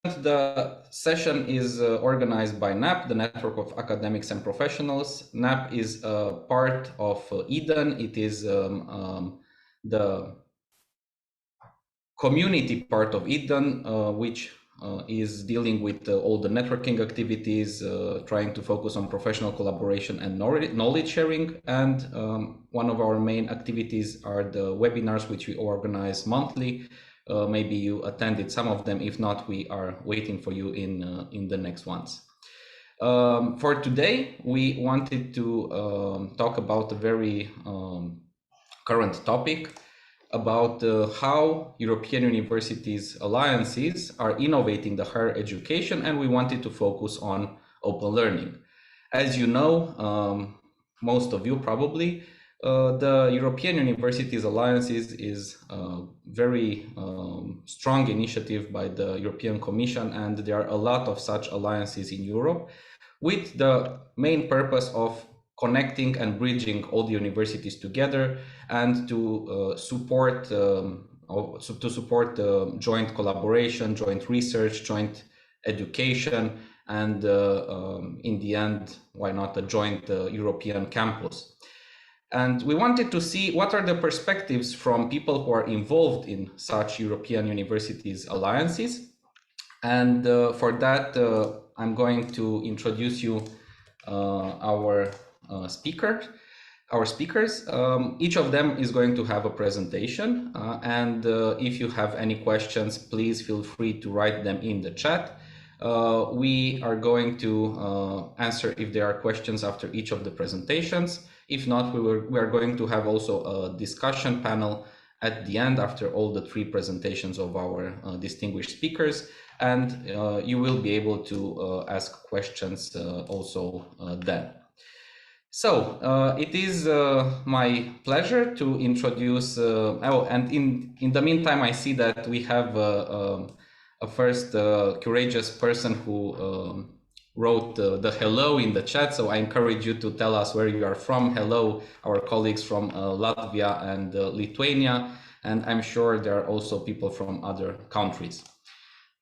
The session is organized by NAP, the Network of Academics and Professionals. NAP is a part of EDEN. It is the community part of EDEN, which is dealing with all the networking activities, trying to focus on professional collaboration and knowledge sharing. And one of our main activities are the webinars, which we organize monthly. Maybe you attended some of them. If not, we are waiting for you in the next ones. For today, we wanted to talk about a very current topic about how European universities alliances are innovating the higher education, and we wanted to focus on open learning. As you know, most of you probably, the European Universities Alliances is a very strong initiative by the European Commission, and there are a lot of such alliances in Europe with the main purpose of connecting and bridging all the universities together and to support joint collaboration, joint research, joint education, and in the end, why not a joint European campus. And we wanted to see what are the perspectives from people who are involved in such European universities alliances. And for that, I'm going to introduce you our speakers. Each of them is going to have a presentation. And if you have any questions, please feel free to write them in the chat. We are going to answer if there are questions after each of the presentations. If not, we are going to have also a discussion panel at the end after all the three presentations of our distinguished speakers. And you will be able to ask questions also then. So it is my pleasure to introduce, and in the meantime, I see that we have a first courageous person who wrote the hello in the chat. So I encourage you to tell us where you are from. Hello, our colleagues from Latvia and Lithuania. And I'm sure there are also people from other countries.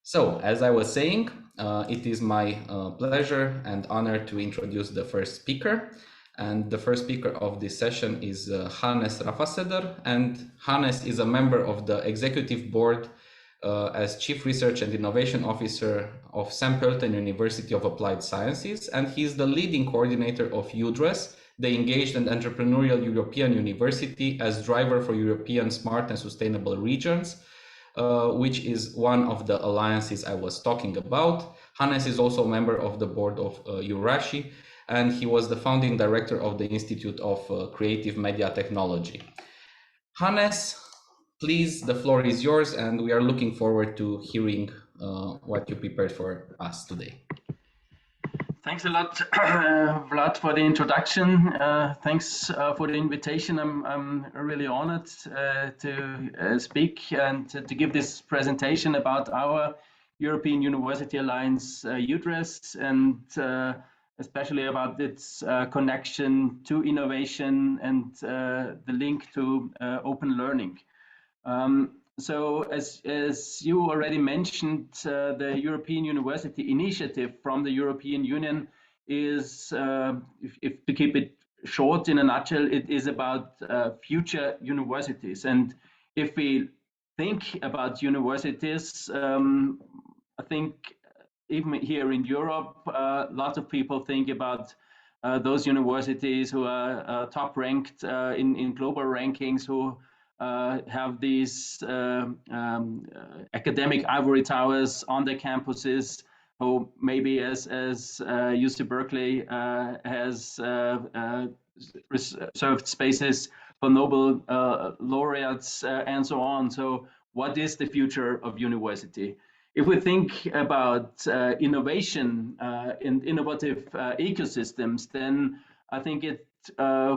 So as I was saying, it is my pleasure and honor to introduce the first speaker. And the first speaker of this session is Hannes Rafaseder. And Hannes is a member of the executive board as Chief Research and Innovation Officer of St. Pölten University of Applied Sciences. And he's the leading coordinator of EUDRES, the Engaged and Entrepreneurial European University as driver for European smart and sustainable regions, which is one of the alliances I was talking about. Hannes is also a member of the board of EURASHI, and he was the founding director of the Institute of Creative Media Technology. Hannes, please, the floor is yours, and we are looking forward to hearing what you prepared for us today. Thanks a lot, Vlad, for the introduction. Thanks for the invitation. I'm really honored to speak and to give this presentation about our European University Alliance, EUDRES, and especially about its connection to innovation and the link to open learning. So as you already mentioned, the European University Initiative from the European Union is, if to keep it short in a nutshell, it is about future universities. And if we think about universities, I think even here in Europe, lots of people think about those universities who are top ranked in global rankings, who have these academic ivory towers on their campuses, who maybe as UC Berkeley has reserved spaces for Nobel laureates and so on. So what is the future of university? If we think about innovation and innovative ecosystems, then I think it's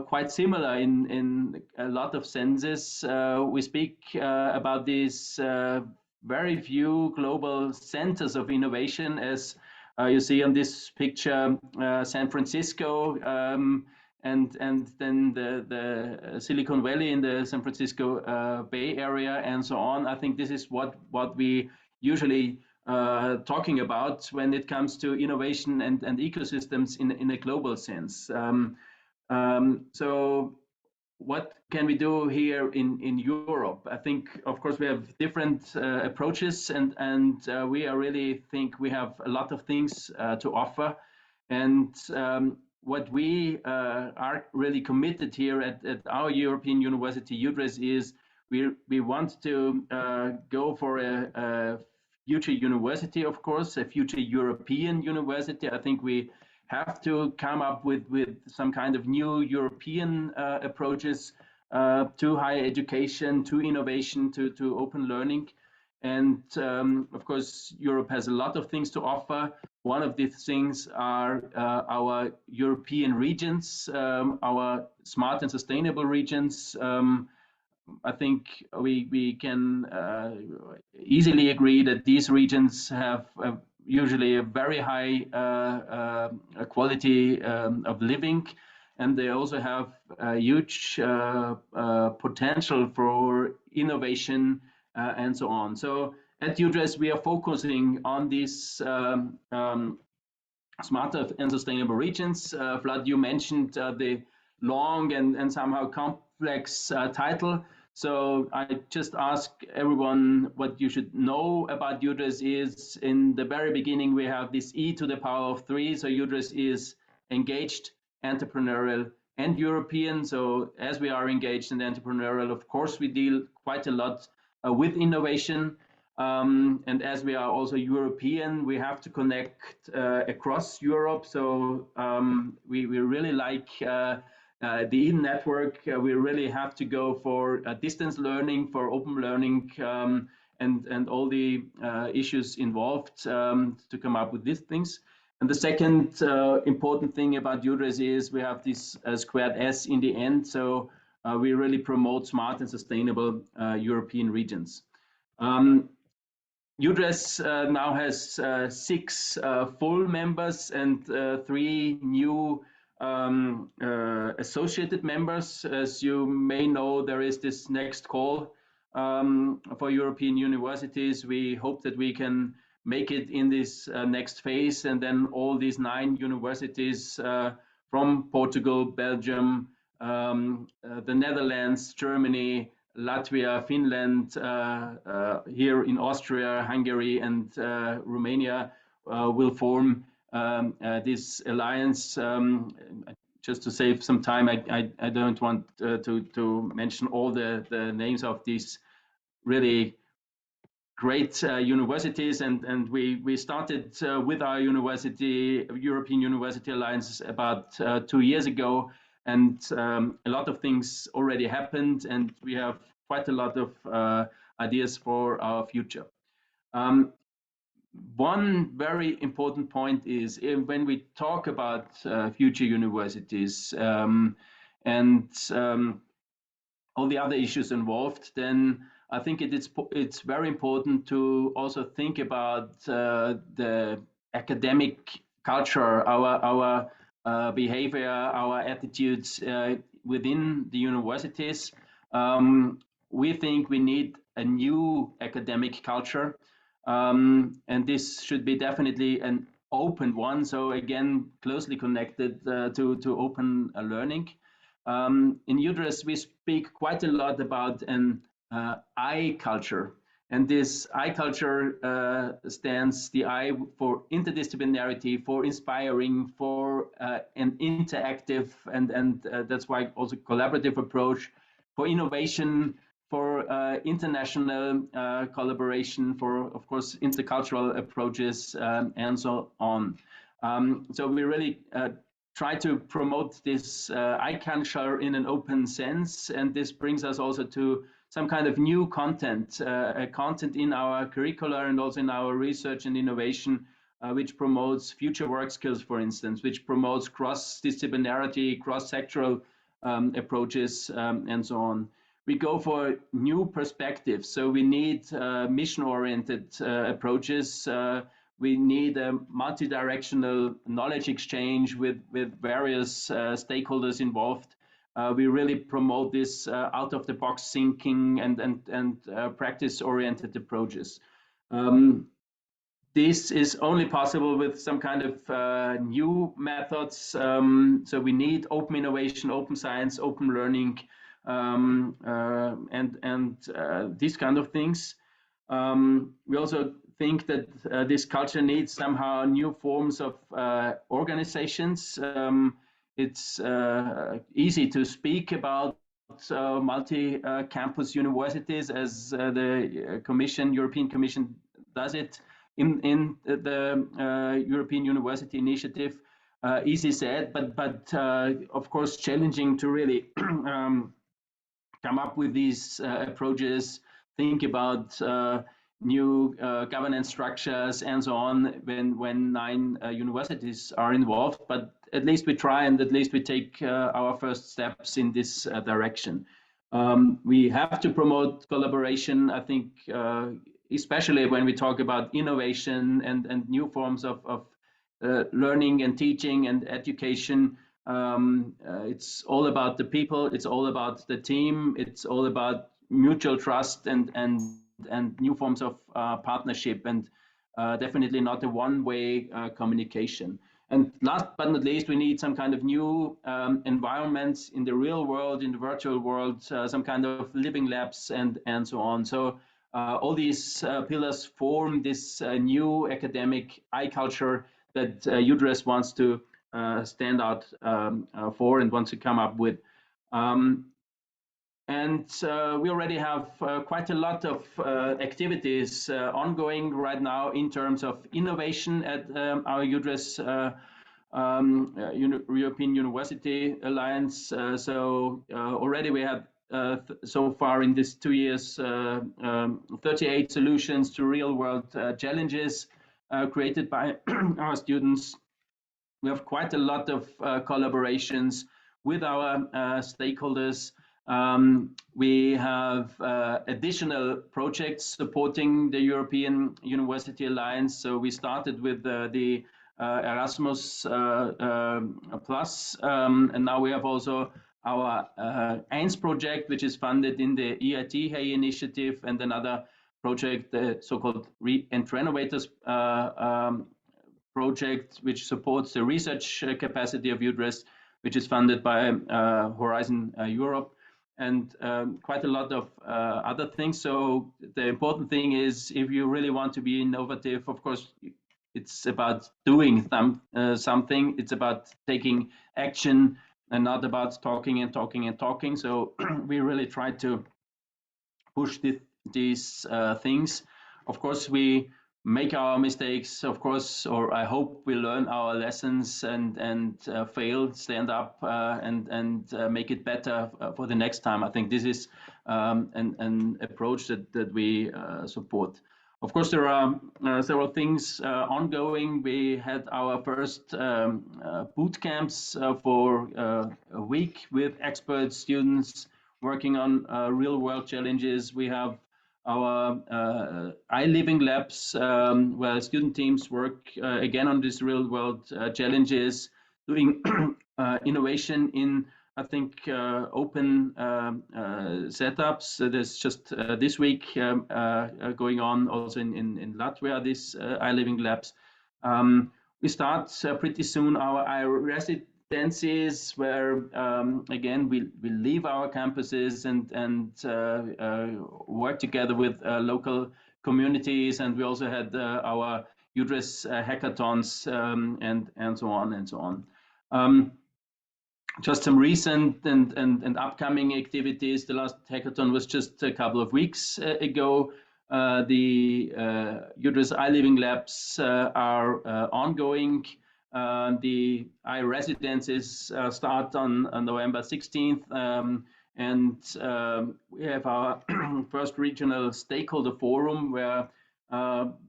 quite similar in a lot of senses. We speak about these very few global centers of innovation, as you see on this picture, San Francisco, and then the Silicon Valley in the San Francisco Bay Area and so on. I think this is what we usually talking about when it comes to innovation and ecosystems in a global sense. So what can we do here in Europe? I think, of course, we have different approaches, and we really think we have a lot of things to offer. And what we are really committed here at our European University, UDRES, is we want to go for a future university, of course, a future European university. I think we have to come up with some kind of new European approaches to higher education, to innovation, to open learning. And of course, Europe has a lot of things to offer. One of these things are our European regions, our smart and sustainable regions. I think we can easily agree that these regions have usually a very high quality of living, and they also have a huge potential for innovation and so on. So at UDRES, we are focusing on these smarter and sustainable regions. Vlad, you mentioned the long and somehow complex title. So I just ask everyone what you should know about UDRES is in the very beginning, we have this E to the power of 3. So UDRES is engaged, entrepreneurial, and European. So as we are engaged and entrepreneurial, of course, we deal quite a lot with innovation. And as we are also European, we have to connect across Europe. So we really like the Eden network. We really have to go for distance learning, for open learning, and all the issues involved to come up with these things. And the second important thing about UDRES is we have this squared S in the end. So we really promote smart and sustainable European regions. UDRES now has 6 full members and 3 new associated members. As you may know, there is this next call for European universities. We hope that we can make it in this next phase, and then all these 9 universities from Portugal, Belgium, the Netherlands, Germany, Latvia, Finland, here in Austria, Hungary, and Romania will form this alliance. Just to save some time, I don't want to mention all the names of these really great universities, and we started with our university, European University Alliance, about 2 years ago, and a lot of things already happened, and we have quite a lot of ideas for our future. One very important point is when we talk about future universities and all the other issues involved, then I think it's very important to also think about the academic culture, our behavior, our attitudes within the universities. We think we need a new academic culture, and this should be definitely an open one. So again, closely connected to open learning. In UDRES, we speak quite a lot about an I culture, and this I culture stands the I for interdisciplinarity, for inspiring, for an interactive, and that's why also collaborative approach, for innovation, for international collaboration, for of course intercultural approaches, and so on. So we really try to promote this I culture in an open sense, and this brings us also to some kind of new content, content in our curricula and also in our research and innovation, which promotes future work skills, for instance, which promotes cross-disciplinarity, cross-sectoral approaches, and so on. We go for new perspectives, so we need mission-oriented approaches. We need a multi-directional knowledge exchange with various stakeholders involved. We really promote this out-of-the-box thinking and practice-oriented approaches. this is only possible with some kind of new methods. So we need open innovation, open science, open learning, and these kind of things. We also think that this culture needs somehow new forms of organizations. It's easy to speak about multi-campus universities as the European Commission does it in the European University Initiative. Easy said, but of course challenging to really come up with these approaches, think about new governance structures and so on when 9 universities are involved. But at least we try, and at least we take our first steps in this direction. We have to promote collaboration, I think, especially when we talk about innovation and new forms of learning and teaching and education. It's all about the people, it's all about the team, it's all about mutual trust and new forms of partnership, and definitely not a one-way communication. And last but not least, we need some kind of new environments in the real world, in the virtual world, some kind of living labs and so on. So all these pillars form this new academic I-culture that UDRES wants to stand out for and wants to come up with. And we already have quite a lot of activities ongoing right now in terms of innovation at our UDRES European University Alliance. So already we have so far in these 2 years 38 solutions to real world challenges created by our students. We have quite a lot of collaborations with our stakeholders. We have additional projects supporting the European University Alliance. So we started with the Erasmus Plus, and now we have also our EINS project, which is funded in the EIT initiative, and another project, the so-called Renovators project, which supports the research capacity of UDRES, which is funded by Horizon Europe, and quite a lot of other things. So the important thing is, if you really want to be innovative, of course, it's about doing something. It's about taking action and not about talking and talking and talking. So we really try to push these things. Of course, we make our mistakes, of course, or I hope we learn our lessons and fail, stand up and make it better for the next time. I think this is an approach that we support. Of course, there are several things ongoing. We had our first boot camps for a week with expert students working on real-world challenges. We have our iLiving labs, where student teams work again on these real-world challenges, doing innovation in, I think, open setups. There's just this week going on also in Latvia, this iLiving labs. We start pretty soon our iResidencies, where again we leave our campuses and work together with local communities, and we also had our UDRES hackathons and so on and so on. Just some recent and upcoming activities. The last hackathon was just a couple of weeks ago. The UDRES iLiving labs are ongoing. The iResidences start on November 16th, and we have our first regional stakeholder forum, where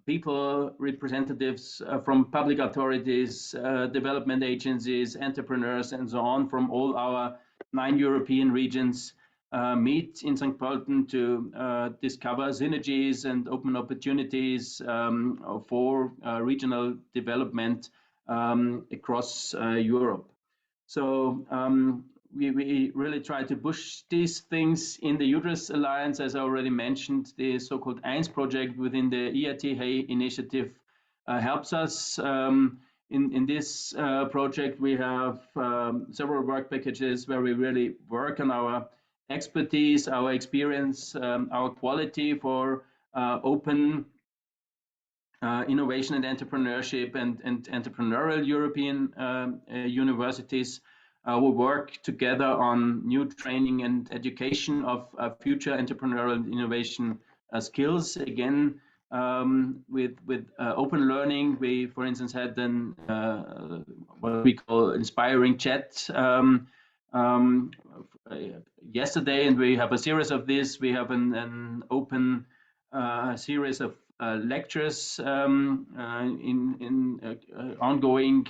people, representatives from public authorities, development agencies, entrepreneurs, and so on from all our 9 European regions meet in St. Pölten to discover synergies and open opportunities for regional development across Europe. So we really try to push these things in the UDRES Alliance. As I already mentioned, the so-called EINS project within the EIT initiative helps us. In this project, we have several work packages where we really work on our expertise, our experience, our quality for open innovation and entrepreneurship and entrepreneurial European universities. We work together on new training and education of future entrepreneurial and innovation skills. Again, with open learning, we, for instance, had an what we call inspiring chat yesterday, and we have a series of this. We have an open series of lectures ongoing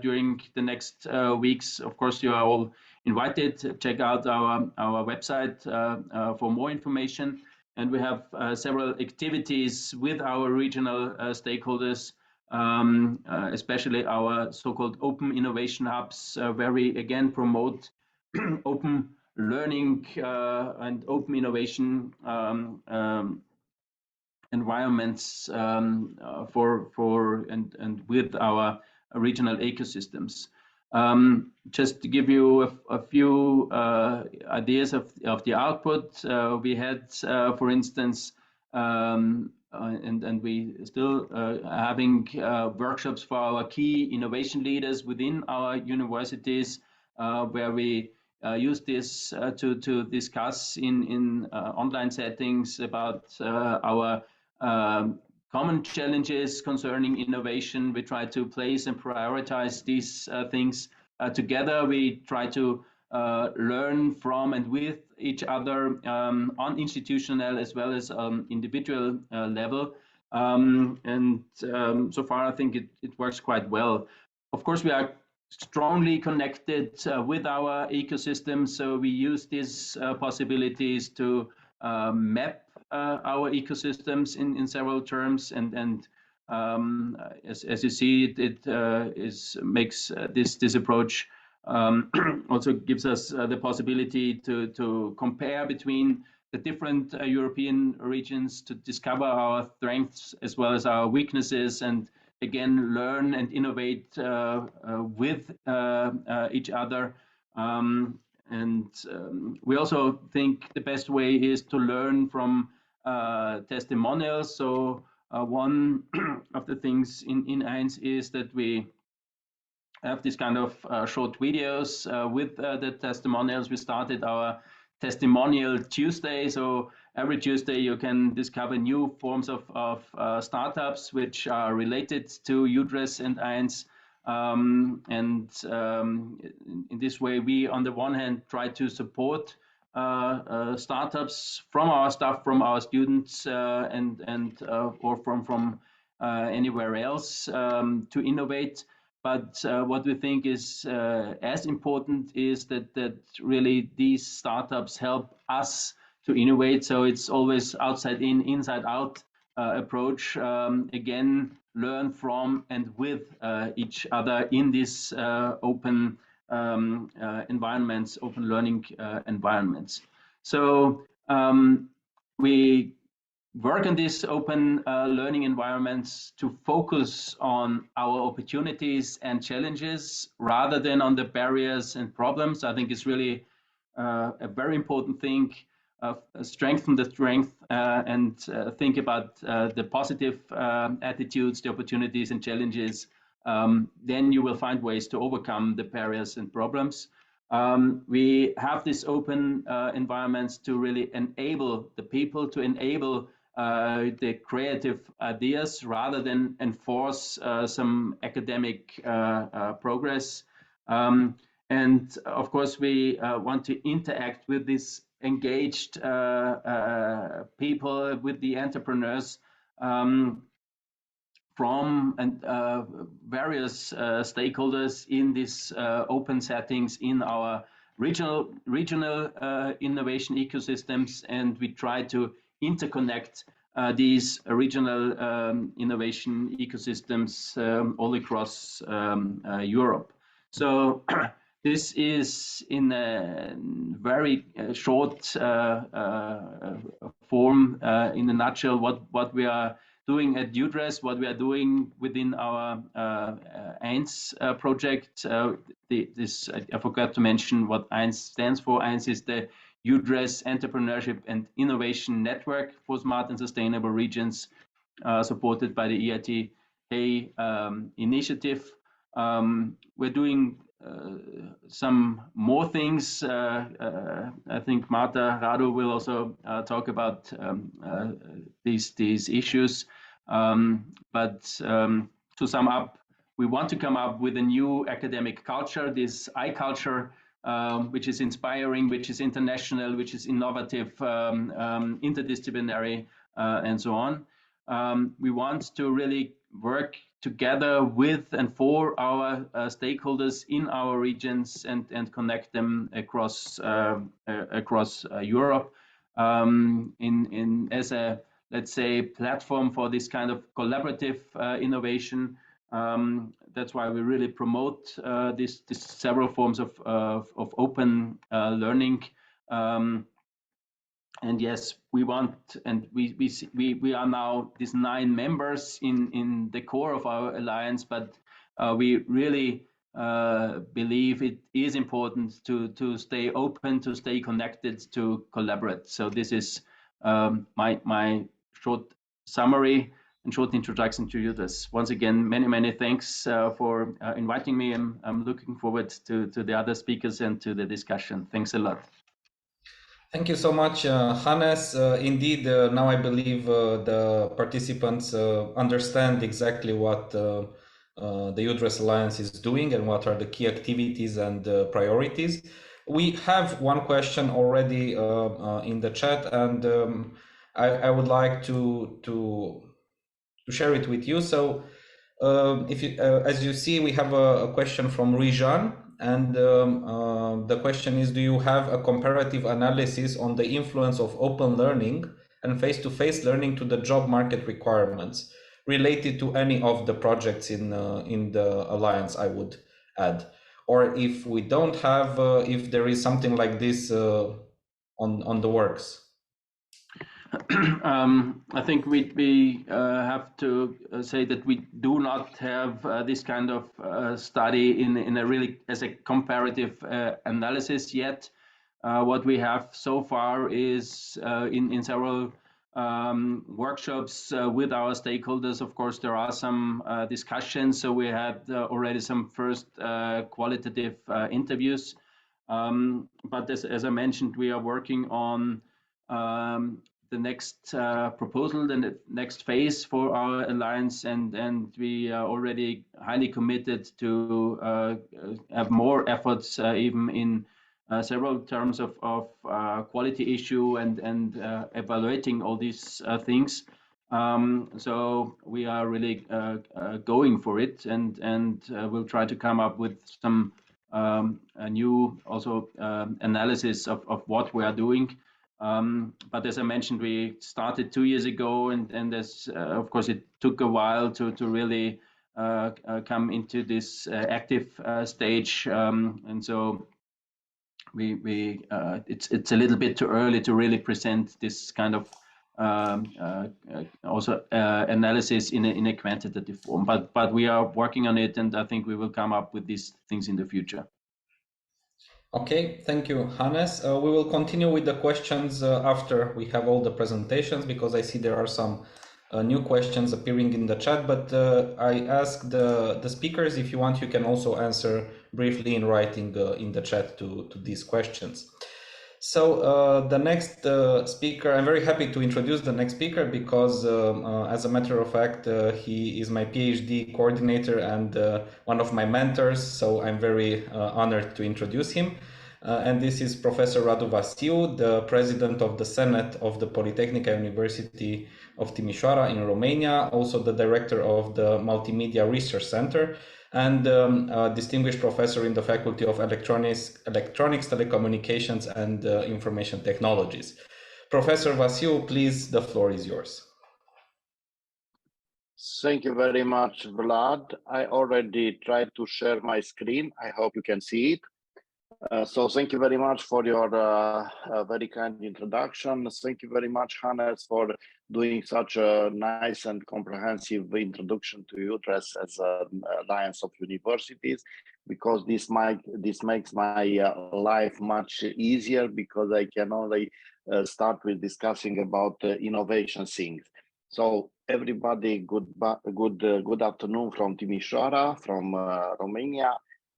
during the next weeks. Of course, you are all invited. Check out our website for more information. And we have several activities with our regional stakeholders, especially our so-called open innovation hubs, where we again promote open learning and open innovation environments for and with our regional ecosystems. Just to give you a few ideas of the output, we had, for instance, and we still having workshops for our key innovation leaders within our universities, where we use this to discuss in online settings about our common challenges concerning innovation. We try to place and prioritize these things together. We try to learn from and with each other on institutional as well as individual level. So far, I think it works quite well. Of course, we are strongly connected with our ecosystem, so we use these possibilities to map our ecosystems in several terms, and as you see, it makes this approach also gives us the possibility to compare between the different European regions, to discover our strengths as well as our weaknesses, and again learn and innovate with each other. We also think the best way is to learn from testimonials. So one of the things in EINS is that we have this kind of short videos with the testimonials. We started our Testimonial Tuesday. So every Tuesday you can discover new forms of startups which are related to UDRES and EINS. In this way, we, on the one hand, try to support startups from our staff, from our students, or from anywhere else to innovate. But what we think is as important is that really these startups help us to innovate. So it's always outside in, inside out approach. Again, learn from and with each other in these open environments, open learning environments. So we work in these open learning environments to focus on our opportunities and challenges rather than on the barriers and problems. I think it's really a very important thing. Strengthen the strength and think about the positive attitudes, the opportunities and challenges. Then you will find ways to overcome the barriers and problems. We have these open environments to really enable the people, to enable the creative ideas rather than enforce some academic progress. And of course, we want to interact with these engaged people, with the entrepreneurs from various stakeholders in these open settings in our regional innovation ecosystems, and we try to interconnect these regional innovation ecosystems all across Europe. So this is in a very short form, in a nutshell, what we are doing at UDRES, what we are doing within our EINS project. I forgot to mention what EINS stands for. EINS is the UDRES Entrepreneurship and Innovation Network for Smart and Sustainable Regions, supported by the EIT initiative. We're doing some more things. I think Marta Radu will also talk about these issues. But to sum up, we want to come up with a new academic culture, this I culture, which is inspiring, which is international, which is innovative, interdisciplinary, and so on. We want to really work together with and for our stakeholders in our regions and connect them across Europe as a, let's say, platform for this kind of collaborative innovation. That's why we really promote this several forms of open learning. And yes, we want, and we are now these 9 members in the core of our alliance, but we really believe it is important to stay open, to stay connected, to collaborate. So this is my short summary and short introduction to you. Once again, many thanks for inviting me. I'm looking forward to the other speakers and to the discussion. Thanks a lot. Thank you so much, Hannes. Indeed, now I believe the participants understand exactly what the UDRES Alliance is doing and what are the key activities and priorities. We have one question already in the chat, and I would like to share it with you. So, if you, as you see, we have a question from Rijan. And the question is, do you have a comparative analysis on the influence of open learning and face-to-face learning to the job market requirements related to any of the projects in the Alliance, I would add? Or if we don't have, if there is something like this on the works? I think we have to say that we do not have this kind of study in a really as a comparative analysis yet. What we have so far is in several workshops with our stakeholders. Of course, there are some discussions. So we had already some first qualitative interviews. But as I mentioned, we are working on the next proposal, the next phase for our alliance, and we are already highly committed to have more efforts, even in several terms of quality issue and evaluating all these things. So we are really going for it, and we'll try to come up with some new also analysis of what we are doing. But as I mentioned, we started 2 years ago, and as of course it took a while to really come into this active stage, and so it's a little bit too early to really present this kind of also analysis in a quantitative form. But we are working on it, and I think we will come up with these things in the future. Okay, thank you, Hannes. We will continue with the questions after we have all the presentations, because I see there are some new questions appearing in the chat, but I ask the speakers, if you want, you can also answer briefly in writing in the chat to these questions. So the next speaker, I'm very happy to introduce the next speaker because as a matter of fact, he is my PhD coordinator and one of my mentors. So I'm very honored to introduce him. And this is Professor Radu Vasiu, the president of the Senate of the Polytechnica University of Timișoara in Romania, also the director of the Multimedia Research Center, and a distinguished professor in the Faculty of Electronics, Telecommunications, and Information Technologies. Professor Vasiu, please, the floor is yours. Thank you very much, Vlad. I already tried to share my screen. I hope you can see it. So thank you very much for your very kind introduction. Thank you very much, Hannes, for doing such a nice and comprehensive introduction to UTRES as an alliance of universities, because this makes my life much easier, because I can only start with discussing about innovation things. So everybody, good afternoon from Timișoara, from Romania.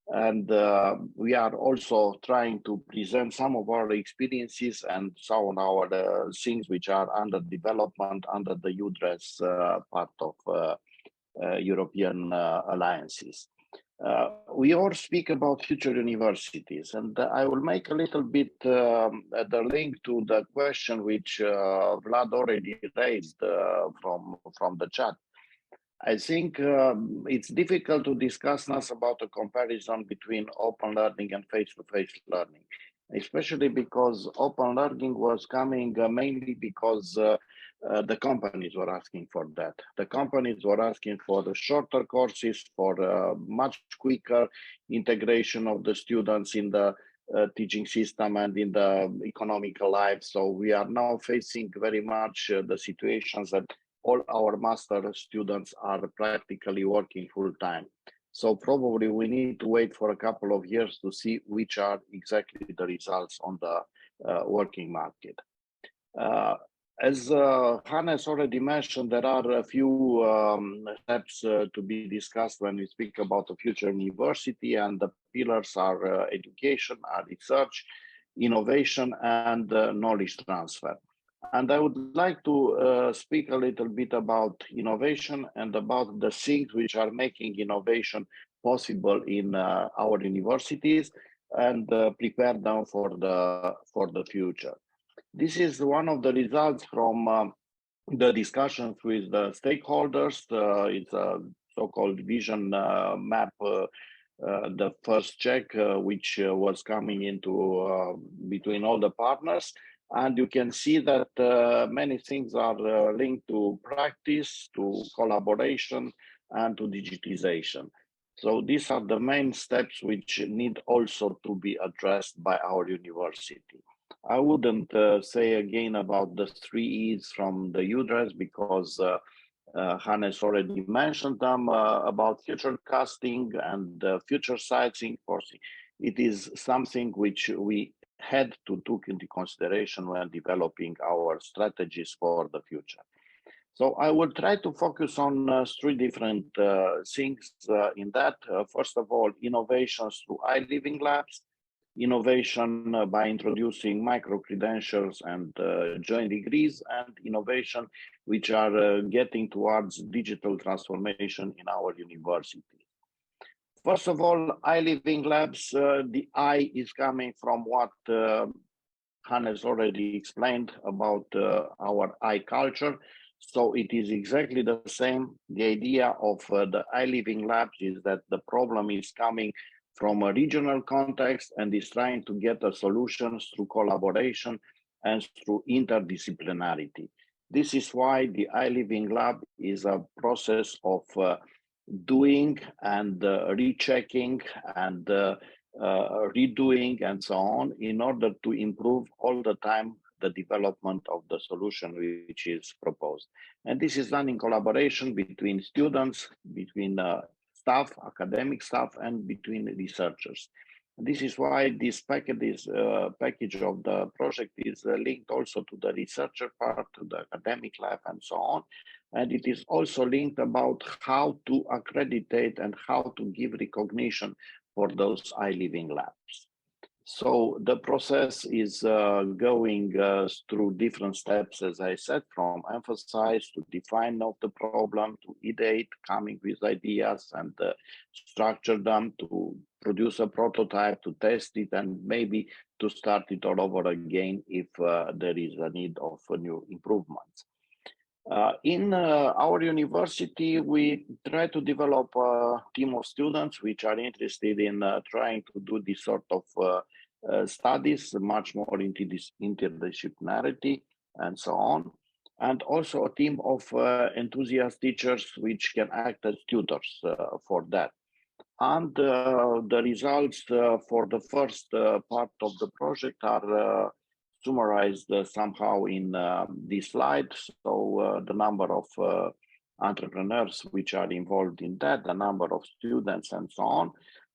And we are also trying to present some of our experiences and some of our things which are under development under the UDRES part of European alliances. We all speak about future universities, and I will make a little bit the link to the question which Vlad already raised from the chat. I think it's difficult to discuss now about a comparison between open learning and face-to-face learning, especially because open learning was coming mainly because the companies were asking for that. The companies were asking for the shorter courses, for much quicker integration of the students in the teaching system and in the economical life. So we are now facing very much the situations that all our master students are practically working full time. So probably we need to wait for a couple of years to see which are exactly the results on the working market. As Hannes already mentioned, there are a few steps to be discussed when we speak about the future university, and the pillars are education, research, innovation, and knowledge transfer. And I would like to speak a little bit about innovation and about the things which are making innovation possible in our universities, and prepare them for the future. This is one of the results from the discussions with the stakeholders. It's a so-called vision map, the first check, which was coming into between all the partners. And you can see that many things are linked to practice, to collaboration, and to digitization. So these are the main steps which need also to be addressed by our university. I wouldn't say again about the 3 E's from the UDRES, because Hannes already mentioned them, about future casting and future siting. It is something which we had to take into consideration when developing our strategies for the future. So I will try to focus on 3 different things in that. First of all, innovations through iLiving labs, innovation by introducing micro-credentials and joint degrees, and innovation which are getting towards digital transformation in our university. First of all, iLiving labs, the I is coming from what Hannes already explained about our I culture. So it is exactly the same. The idea of the iLiving labs is that the problem is coming from a regional context and is trying to get a solution through collaboration and through interdisciplinarity. This is why the iLiving lab is a process of doing and rechecking and redoing and so on, in order to improve all the time the development of the solution which is proposed. And this is done in collaboration between students, between staff, academic staff, and between researchers. This is why this package of the project is linked also to the researcher part, to the academic lab, and so on. And it is also linked about how to accreditate and how to give recognition for those iLiving labs. So the process is going through different steps, as I said, from emphasize to define of the problem, to ideate, coming with ideas and structure them, to produce a prototype, to test it, and maybe to start it all over again if there is a need of new improvements. In our university, we try to develop a team of students which are interested in trying to do this sort of studies, much more into this interdisciplinarity and so on. And also a team of enthusiast teachers which can act as tutors for that. And the results for the first part of the project are summarized somehow in this slide. So the number of entrepreneurs which are involved in that, the number of students and so on.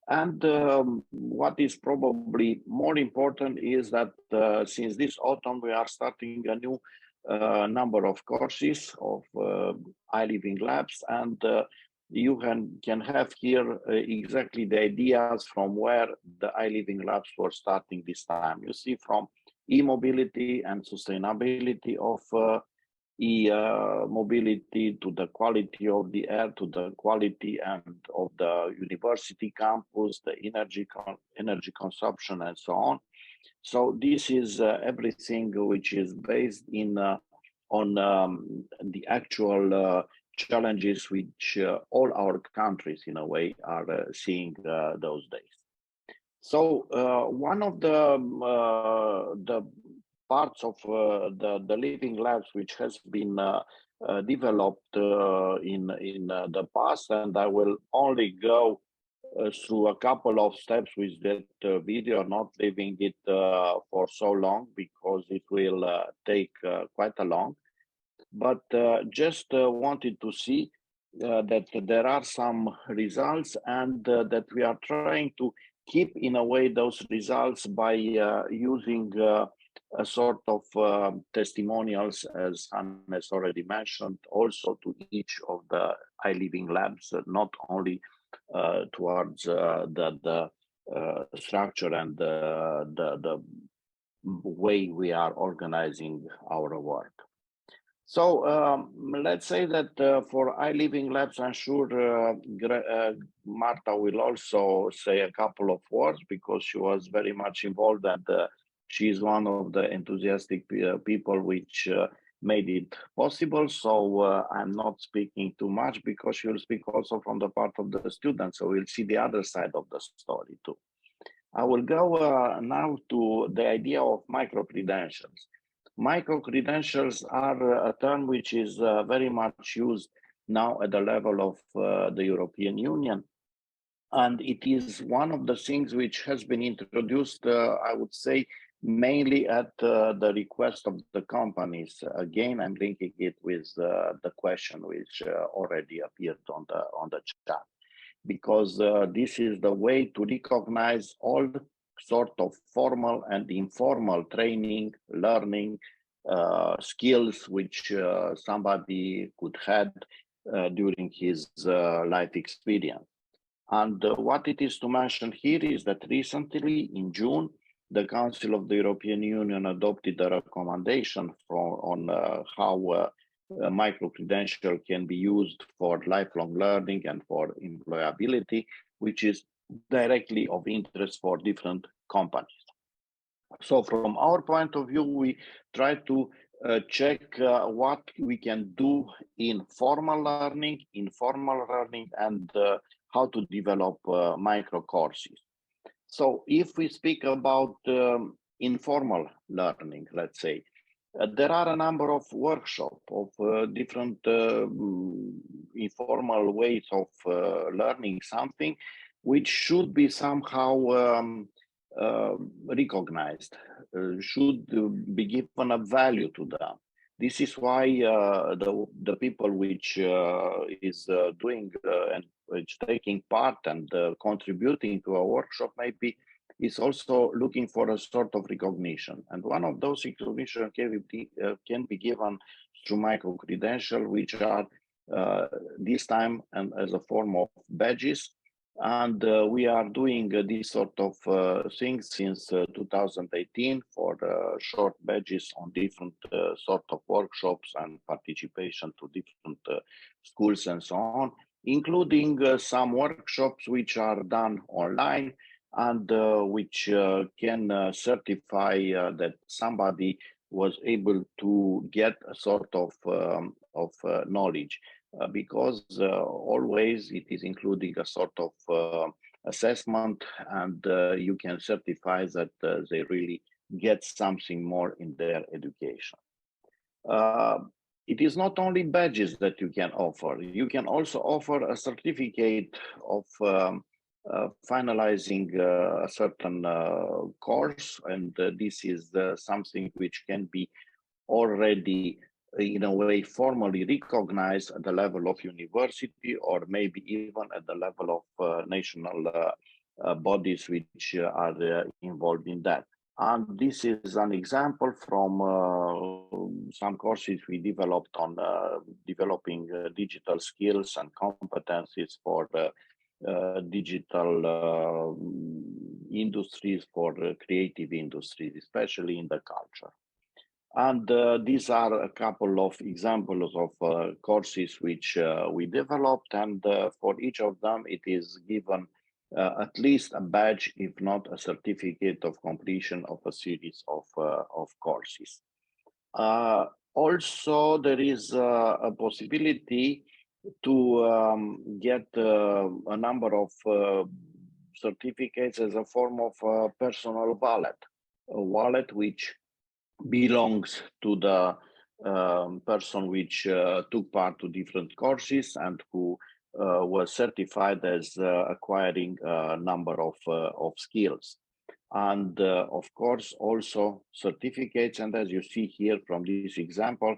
And what is probably more important is that since this autumn, we are starting a new number of courses of iLiving Labs, and you can have here exactly the ideas from where the iLiving Labs were starting this time. You see, from e-mobility and sustainability of e-mobility to the quality of the air, to the quality and of the university campus, the energy consumption, and so on. So this is everything which is based in on the actual challenges which all our countries, in a way, are seeing those days. So one of the parts of the living labs which has been developed in the past, and I will only go through a couple of steps with that video, not leaving it for so long because it will take quite a long. But just wanted to see that there are some results, and that we are trying to keep in a way those results by using a sort of testimonials, as Hannes already mentioned, also to each of the iLiving Labs, not only towards the structure and the way we are organizing our work. So let's say that for iLiving Labs, I'm sure Marta will also say a couple of words because she was very much involved, and she is one of the enthusiastic people which made it possible. So I'm not speaking too much because she will speak also from the part of the students. So we'll see the other side of the story too. I will go now to the idea of micro-credentials. Micro-credentials are a term which is very much used now at the level of the European Union. And it is one of the things which has been introduced, I would say, mainly at the request of the companies. Again, I'm linking it with the question which already appeared on the chat, because this is the way to recognize all sort of formal and informal training, learning, skills which somebody could have during his life experience. And what it is to mention here is that recently in June, the Council of the European Union adopted a recommendation on how micro-credential can be used for lifelong learning and for employability, which is directly of interest for different companies. So from our point of view, we try to check what we can do in formal learning, informal learning, and how to develop micro courses. So if we speak about informal learning, let's say, there are a number of workshops of different informal ways of learning something, which should be somehow recognized, should be given a value to them. This is why the people which is doing and which taking part and contributing to a workshop maybe is also looking for a sort of recognition. And one of those recognition can be given through micro-credential, which are this time and as a form of badges. And we are doing this sort of things since 2018 for short badges on different sort of workshops and participation to different schools and so on, including some workshops which are done online and which can certify that somebody was able to get a sort of knowledge. Because always it is including a sort of assessment, and you can certify that they really get something more in their education. It is not only badges that you can offer. You can also offer a certificate of finalizing a certain course, and this is something which can be already in a way formally recognized at the level of university, or maybe even at the level of national bodies which are involved in that. And this is an example from some courses we developed on developing digital skills and competencies for digital industries, for creative industries, especially in the culture. And these are a couple of examples of courses which we developed, and for each of them it is given at least a badge, if not a certificate of completion of a series of courses. Also, there is a possibility to get a number of certificates as a form of personal wallet, a wallet which belongs to the person which took part to different courses and who was certified as acquiring a number of skills. And of course, also certificates. And as you see here from this example,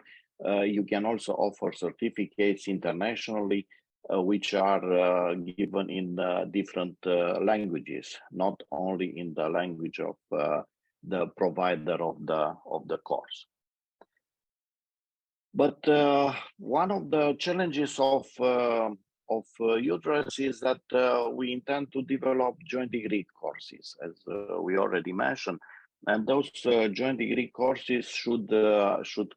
you can also offer certificates internationally, which are given in different languages, not only in the language of the provider of the course. But one of the challenges of UDRES is that we intend to develop joint degree courses, as we already mentioned, and those joint degree courses should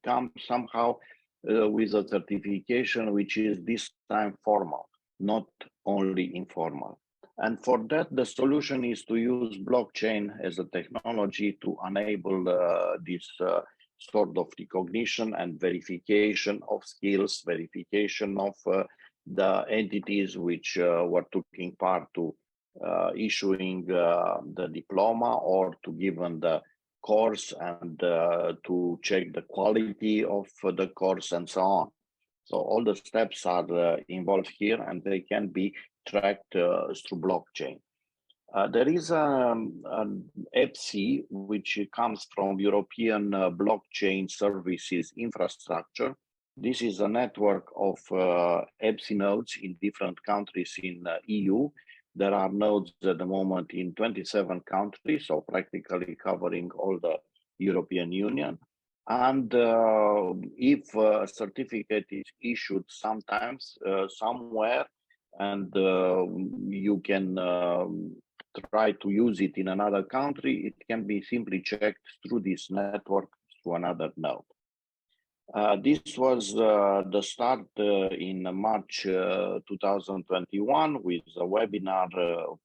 come somehow with a certification which is this time formal, not only informal. And for that, the solution is to use blockchain as a technology to enable this sort of recognition and verification of skills, verification of the entities which were taking part to issuing the diploma or to given the course, and to check the quality of the course and so on. So all the steps are involved here, and they can be tracked through blockchain. There is an EPSI, which comes from European Blockchain Services Infrastructure. This is a network of EPSI nodes in different countries in EU. There are nodes at the moment in 27 countries, so practically covering all the European Union. And if a certificate is issued sometimes somewhere, and you can try to use it in another country, it can be simply checked through this network through another node. This was the start in March 2021 with a webinar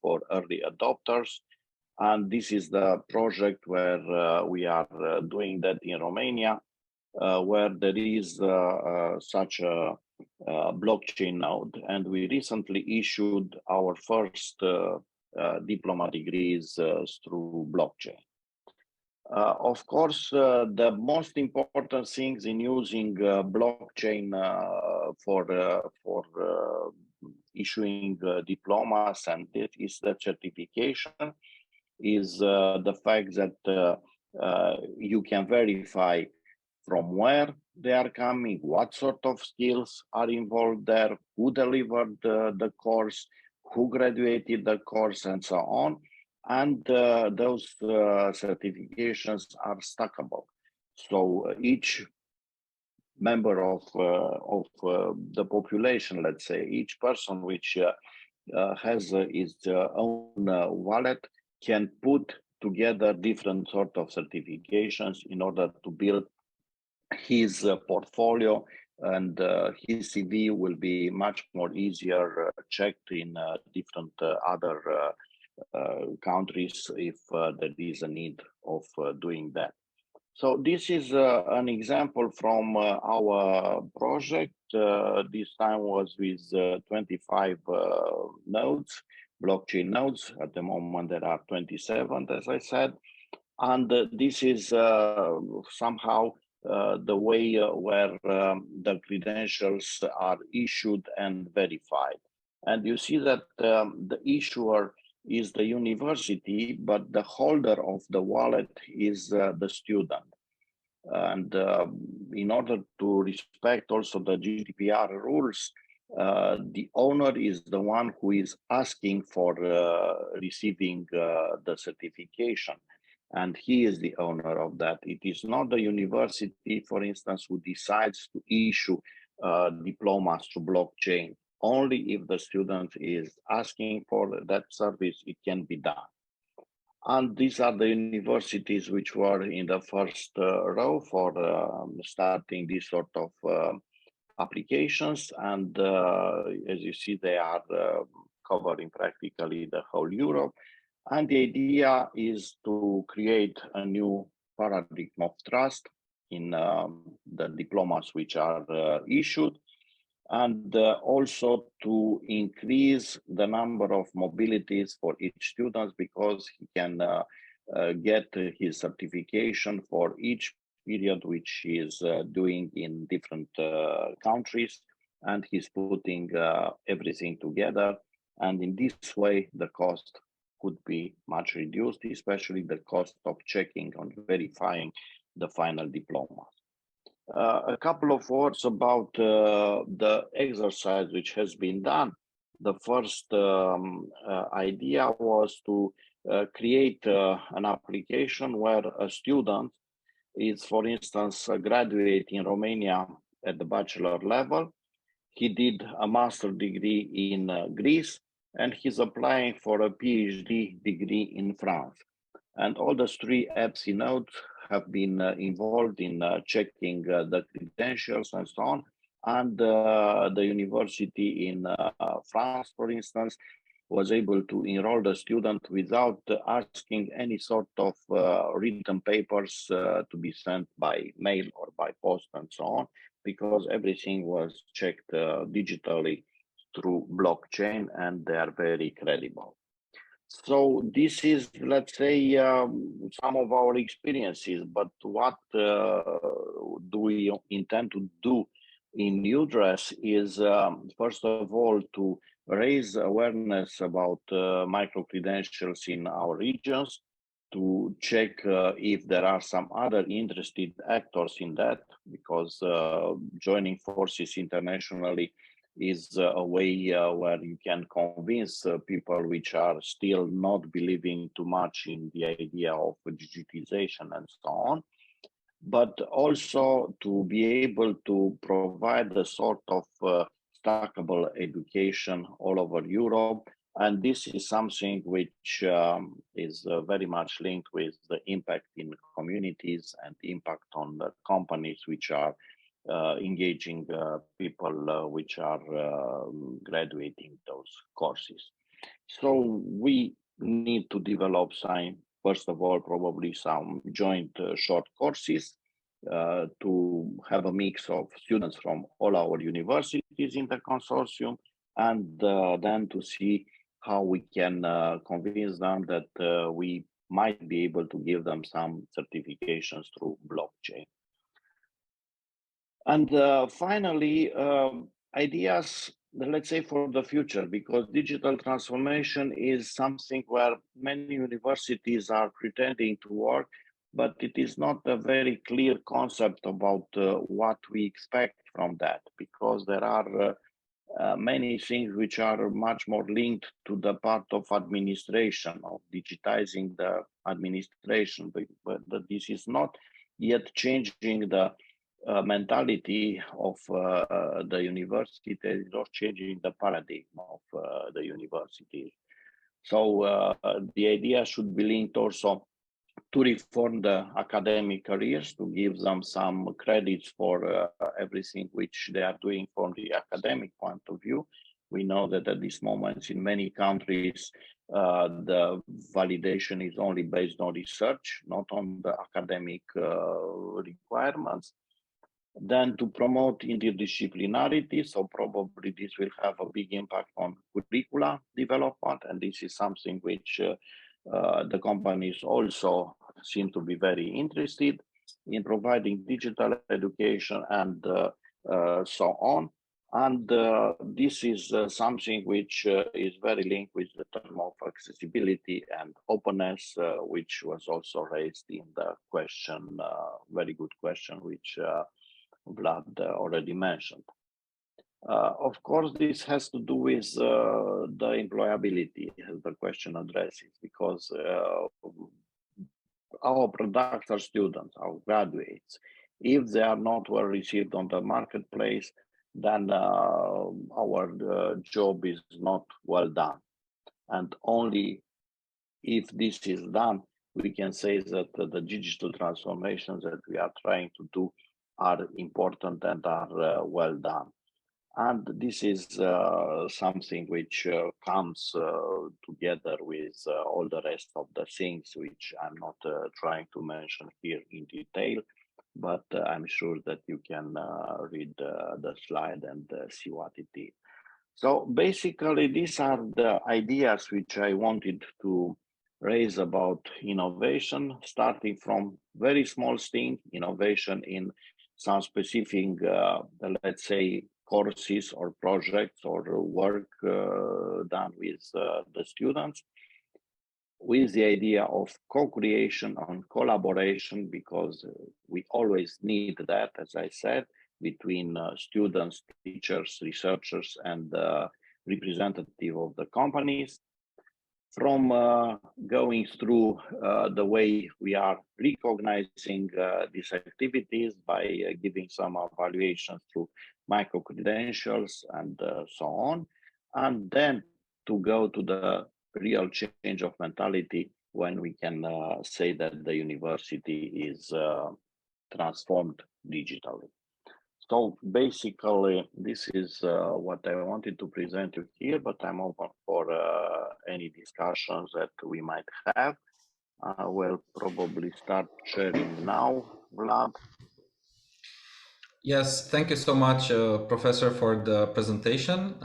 for early adopters. And this is the project where we are doing that in Romania, where there is such a blockchain node. And we recently issued our first diploma degrees through blockchain. Of course, the most important things in using blockchain for issuing diplomas, and it is the certification, is the fact that you can verify from where they are coming, what sort of skills are involved there, who delivered the course, who graduated the course, and so on. And those certifications are stackable. So each member of the population, let's say, each person which has his own wallet can put together different sort of certifications in order to build his portfolio, and his CV will be much more easier checked in different other countries if there is a need of doing that. So this is an example from our project. This time was with 25 nodes, blockchain nodes. At the moment there are 27, as I said. And this is somehow the way where the credentials are issued and verified. And you see that the issuer is the university, but the holder of the wallet is the student. And in order to respect also the GDPR rules, the owner is the one who is asking for receiving the certification, and he is the owner of that. It is not the university, for instance, who decides to issue diplomas to blockchain. Only if the student is asking for that service, it can be done. And these are the universities which were in the first row for starting this sort of applications. And as you see, they are covering practically the whole Europe. And the idea is to create a new paradigm of trust in the diplomas which are issued, and also to increase the number of mobilities for each student, because he can get his certification for each period which he is doing in different countries, and he's putting everything together. And in this way, the cost could be much reduced, especially the cost of checking and verifying the final diploma. A couple of words about the exercise which has been done. The first idea was to create an application where a student is, for instance, graduating in Romania at the bachelor level. He did a master degree in Greece, and he's applying for a PhD degree in France. And all the three apps he notes have been involved in checking the credentials and so on. And the university in France, for instance, was able to enroll the student without asking any sort of written papers to be sent by mail or by post and so on, because everything was checked digitally through blockchain, and they are very credible. So this is, let's say, some of our experiences, but what do we intend to do in UDRES is, first of all, to raise awareness about micro-credentials in our regions, to check if there are some other interested actors in that, because joining forces internationally is a way where you can convince people which are still not believing too much in the idea of digitization and so on, but also to be able to provide a sort of stackable education all over Europe. And this is something which is very much linked with the impact in communities and the impact on the companies which are engaging people which are graduating those courses. So we need to develop some, first of all, probably some joint short courses to have a mix of students from all our universities in the consortium, and then to see how we can convince them that we might be able to give them some certifications through blockchain. And finally, ideas, let's say, for the future, because digital transformation is something where many universities are pretending to work, but it is not a very clear concept about what we expect from that, because there are many things which are much more linked to the part of administration, of digitizing the administration, but this is not yet changing the mentality of the university, is not changing the paradigm of the university. So the idea should be linked also to reform the academic careers, to give them some credits for everything which they are doing from the academic point of view. We know that at this moment in many countries, the validation is only based on research, not on the academic requirements. Then to promote interdisciplinarity, so probably this will have a big impact on curricula development, and this is something which the companies also seem to be very interested in, providing digital education and so on. And this is something which is very linked with the term of accessibility and openness, which was also raised in the question, very good question, which Vlad already mentioned. Of course, this has to do with the employability, as the question addresses, because our products are students, our graduates. If they are not well received on the marketplace, then our job is not well done. And only if this is done, we can say that the digital transformations that we are trying to do are important and are well done. And this is something which comes together with all the rest of the things, which I'm not trying to mention here in detail, but I'm sure that you can read the slide and see what it is. So basically, these are the ideas which I wanted to raise about innovation, starting from very small thing, innovation in some specific, let's say, courses or projects or work done with the students, with the idea of co-creation and collaboration, because we always need that, as I said, between students, teachers, researchers, and representative of the companies. From going through the way we are recognizing these activities by giving some evaluations through micro-credentials and so on, and then to go to the real change of mentality when we can say that the university is transformed digitally. So basically, this is what I wanted to present you here, but I'm open for any discussions that we might have. I will probably start sharing now, Vlad. Yes, thank you so much, Professor, for the presentation.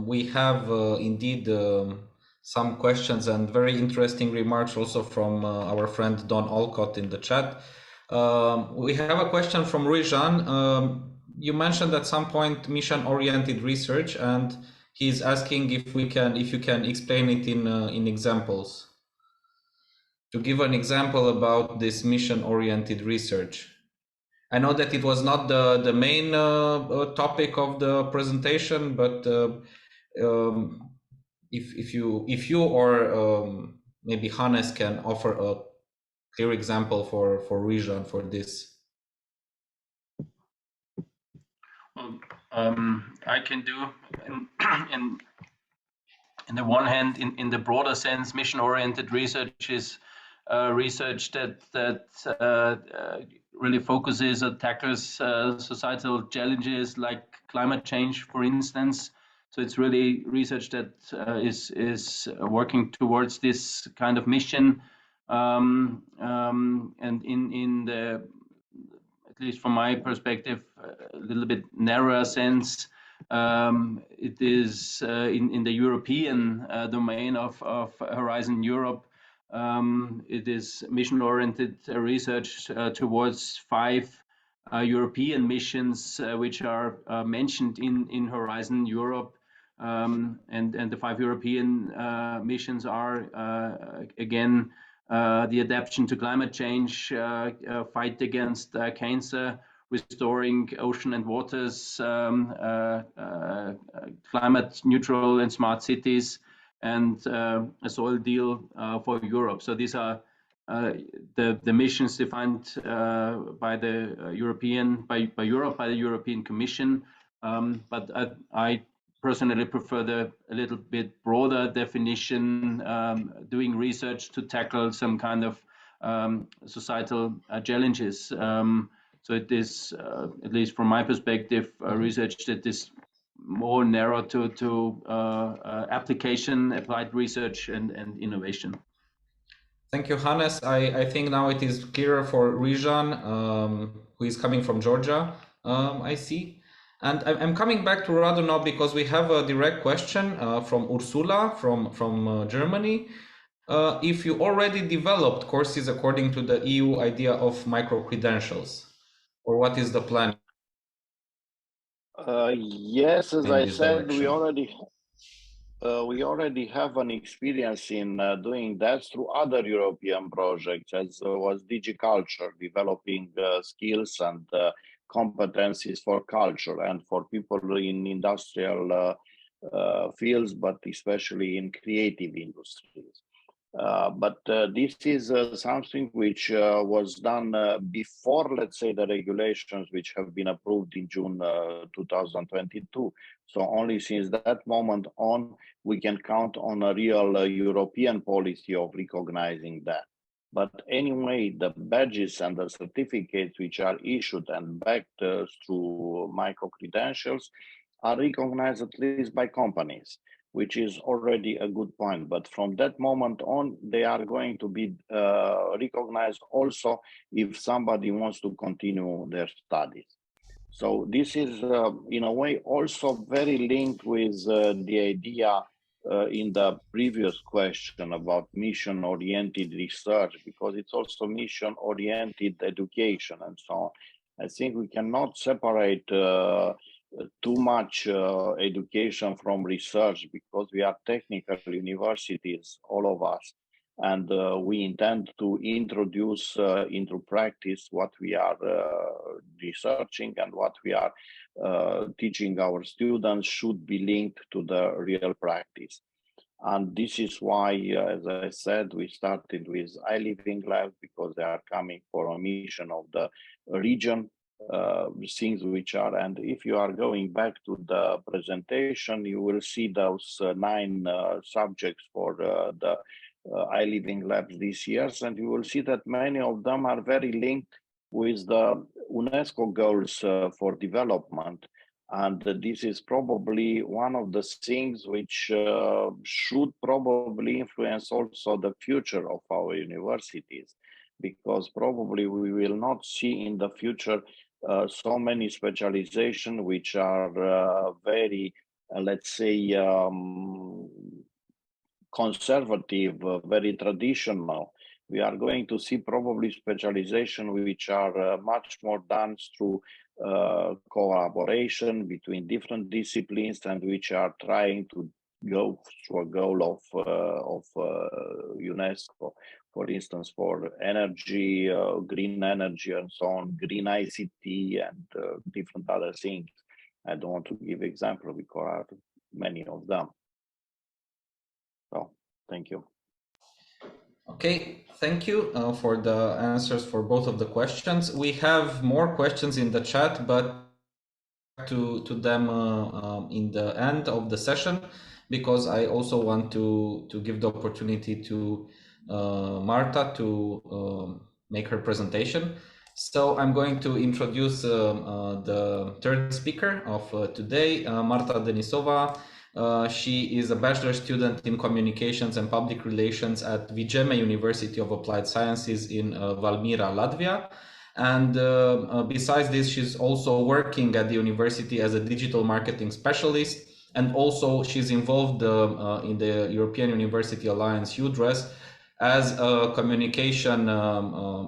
We have indeed some questions and very interesting remarks also from our friend Don Olcott in the chat. We have a question from Rijan. You mentioned at some point mission-oriented research, and he's asking if you can explain it in examples. To give an example about this mission-oriented research. I know that it was not the main topic of the presentation, but if you or maybe Hannes can offer a clear example for Rijan for this. Well, I can do in the one hand, in the broader sense, mission-oriented research is research that really focuses or tackles societal challenges like climate change, for instance. So it's really research that is working towards this kind of mission. And in the, at least from my perspective, a little bit narrower sense, it is in the European domain of Horizon Europe. It is mission-oriented research towards 5 European missions which are mentioned in Horizon Europe. And the 5 European missions are, again, the adaptation to climate change, fight against cancer, restoring ocean and waters, climate neutral and smart cities, and a soil deal for Europe. So these are the missions defined by the European Commission. But I personally prefer a little bit broader definition, doing research to tackle some kind of societal challenges. So it is, at least from my perspective, research that is more narrow to application, applied research, and innovation. Thank you, Hannes. I think now it is clearer for Rijan, who is coming from Georgia, I see. And I'm coming back to Radu now because we have a direct question from Ursula from Germany. If you already developed courses according to the EU idea of micro-credentials, or what is the plan? Yes, as in I this said, we direction? already have an experience in doing that through other European projects, as was DigiCulture, developing skills and competencies for culture and for people in industrial fields, but especially in creative industries. But this is something which was done before, let's say, the regulations which have been approved in June 2022. So only since that moment on, we can count on a real European policy of recognizing that. But anyway, the badges and the certificates which are issued and backed through micro-credentials are recognized at least by companies, which is already a good point. But from that moment on, they are going to be recognized also if somebody wants to continue their studies. So this is, in a way, also very linked with the idea in the previous question about mission-oriented research, because it's also mission-oriented education and so on. I think we cannot separate too much education from research, because we are technical universities, all of us, and we intend to introduce into practice what we are researching, and what we are teaching our students should be linked to the real practice. And this is why, as I said, we started with iLiving Labs, because they are coming for a mission of the region, things which are, and if you are going back to the presentation, you will see those 9 subjects for the iLiving Labs this year, and you will see that many of them are very linked with the UNESCO goals for development. And this is probably one of the things which should probably influence also the future of our universities, because probably we will not see in the future so many specialization which are very, let's say, conservative, very traditional. We are going to see probably specialization which are much more done through collaboration between different disciplines, and which are trying to go through a goal of UNESCO, for instance, for energy, green energy and so on, green ICT and different other things. I don't want to give example because there are many of them. So, thank you. Okay, thank you for the answers for both of the questions. We have more questions in the chat, but to them in the end of the session, because I also want to give the opportunity to Marta to make her presentation. So I'm going to introduce the third speaker of today, Marta Denisova. She is a bachelor student in communications and public relations at Vigeme University of Applied Sciences in Valmiera, Latvia. And besides this, she's also working at the university as a digital marketing specialist. And also she's involved in the European University Alliance UDRES as a communication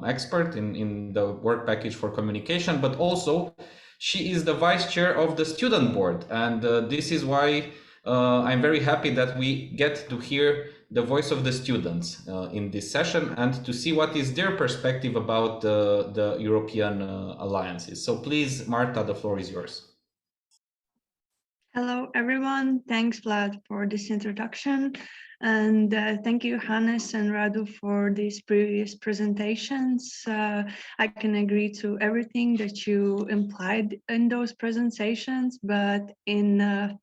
expert in the work package for communication, but also she is the vice chair of the student board. And this is why I'm very happy that we get to hear the voice of the students in this session and to see what is their perspective about the European alliances. So please, Marta, the floor is yours. Hello, everyone. Thanks, Vlad, for this introduction. And thank you, Hannes and Radu, for these previous presentations. I can agree to everything that you implied in those presentations, but in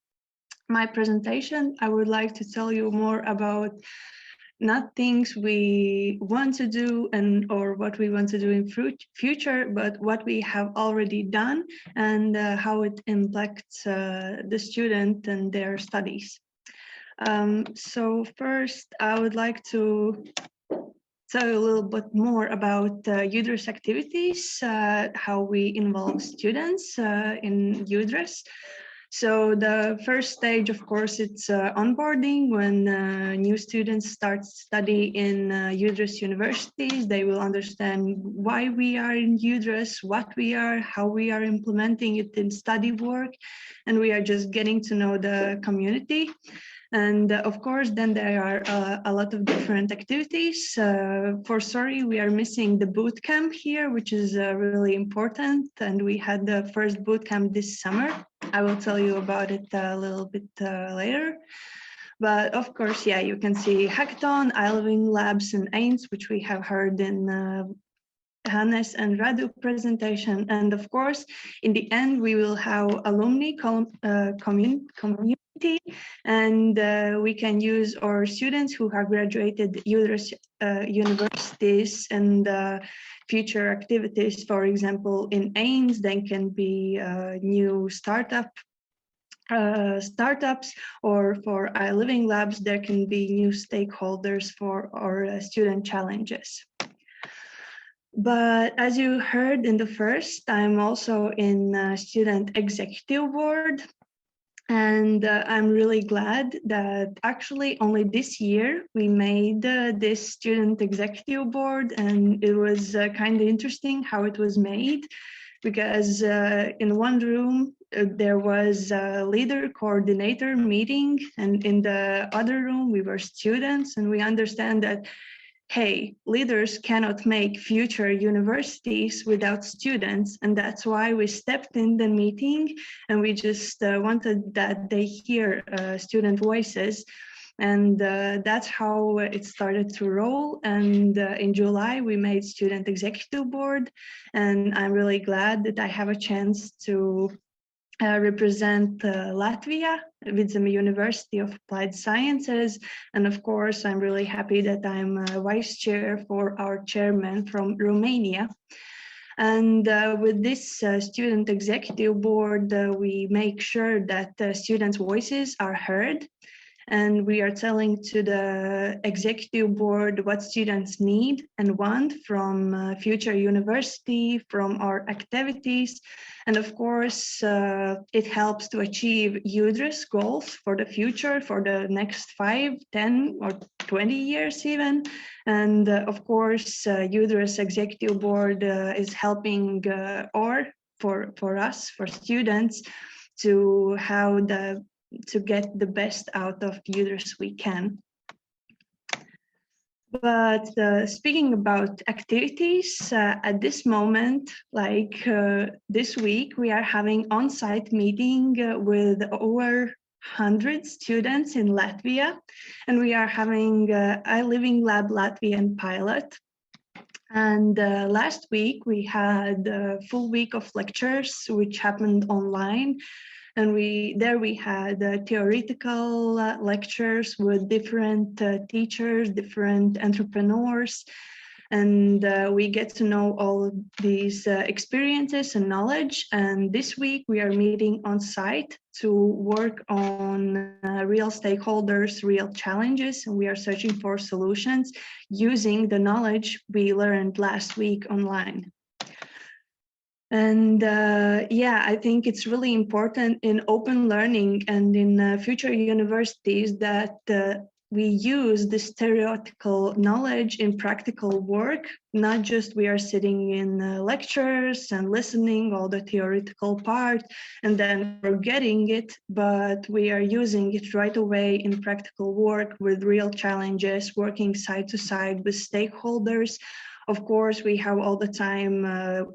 my presentation, I would like to tell you more about not things we want to do or what we want to do in future, but what we have already done and how it impacts the student and their studies. So first, I would like to tell you a little bit more about UDRES activities, how we involve students in UDRES. So the first stage, of course, it's onboarding. When new students start study in UDRS universities, they will understand why we are in UDRS, what we are, how we are implementing it in study work, and we are just getting to know the community. And of course, then there are a lot of different activities. For sorry, we are missing the boot camp here, which is really important. And we had the first boot camp this summer. I will tell you about it a little bit later. But of course, yeah, you can see hackathon, iLiving Labs, and AIMS, which we have heard in Hannes and Radu presentation. And of course, in the end, we will have alumni community, and we can use our students who have graduated UDRS universities and future activities. For example, in AIMS, they can be new startups, or for iLiving Labs, there can be new stakeholders for our student challenges. But as you heard in the first, I'm also in student executive board. And I'm really glad that actually only this year we made this student executive board, and it was kind of interesting how it was made, because in one room there was a leader coordinator meeting, and in the other room we were students, and we understand that hey, leaders cannot make future universities without students. And that's why we stepped in the meeting, and we just wanted that they hear student voices. And that's how it started to roll. And in July, we made student executive board. And I'm really glad that I have a chance to represent Latvia with the University of Applied Sciences. And of course, I'm really happy that I'm vice chair for our chairman from Romania. And with this student executive board, we make sure that students' voices are heard. And we are telling to the executive board what students need and want from future university, from our activities. And of course, it helps to achieve UDRS goals for the future, for the next 5, 10, or 20 years even. And of course, UDRS executive board is helping for us, for students, to get the best out of UDRS we can. But speaking about activities, at this moment, like this week, we are having on-site meeting with over 100 students in Latvia, and we are having iLiving Lab Latvian pilot. And last week, we had a full week of lectures, which happened online. And we had theoretical lectures with different teachers, different entrepreneurs, and we get to know all of these experiences and knowledge. And this week we are meeting on site to work on real stakeholders, real challenges, and we are searching for solutions using the knowledge we learned last week online. And yeah, I think it's really important in open learning and in future universities that we use this theoretical knowledge in practical work, not just we are sitting in lectures and listening all the theoretical part and then forgetting it, but we are using it right away in practical work with real challenges, working side to side with stakeholders. Of course, we have all the time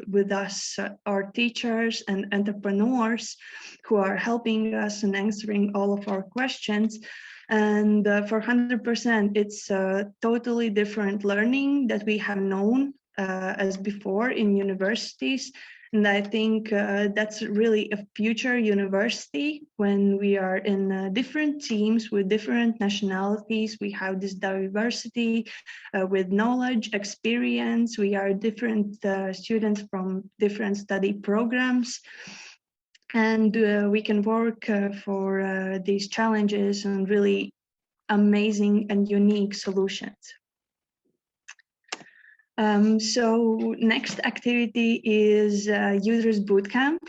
with us our teachers and entrepreneurs who are helping us and answering all of our questions. And for 100%, it's totally different learning that we have known as before in universities. And I think that's really a future university when we are in different teams with different nationalities. We have this diversity with knowledge, experience. We are different students from different study programs. And we can work for these challenges and really amazing and unique solutions. So next activity is UDRS Bootcamp.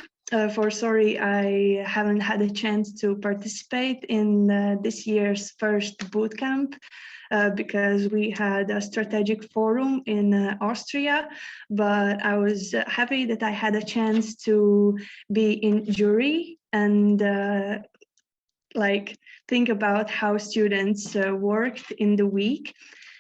sorry, I haven't had a chance to participate in this year's first bootcamp because we had a strategic forum in Austria, but I was happy that I had a chance to be in jury and like think about how students worked in the week.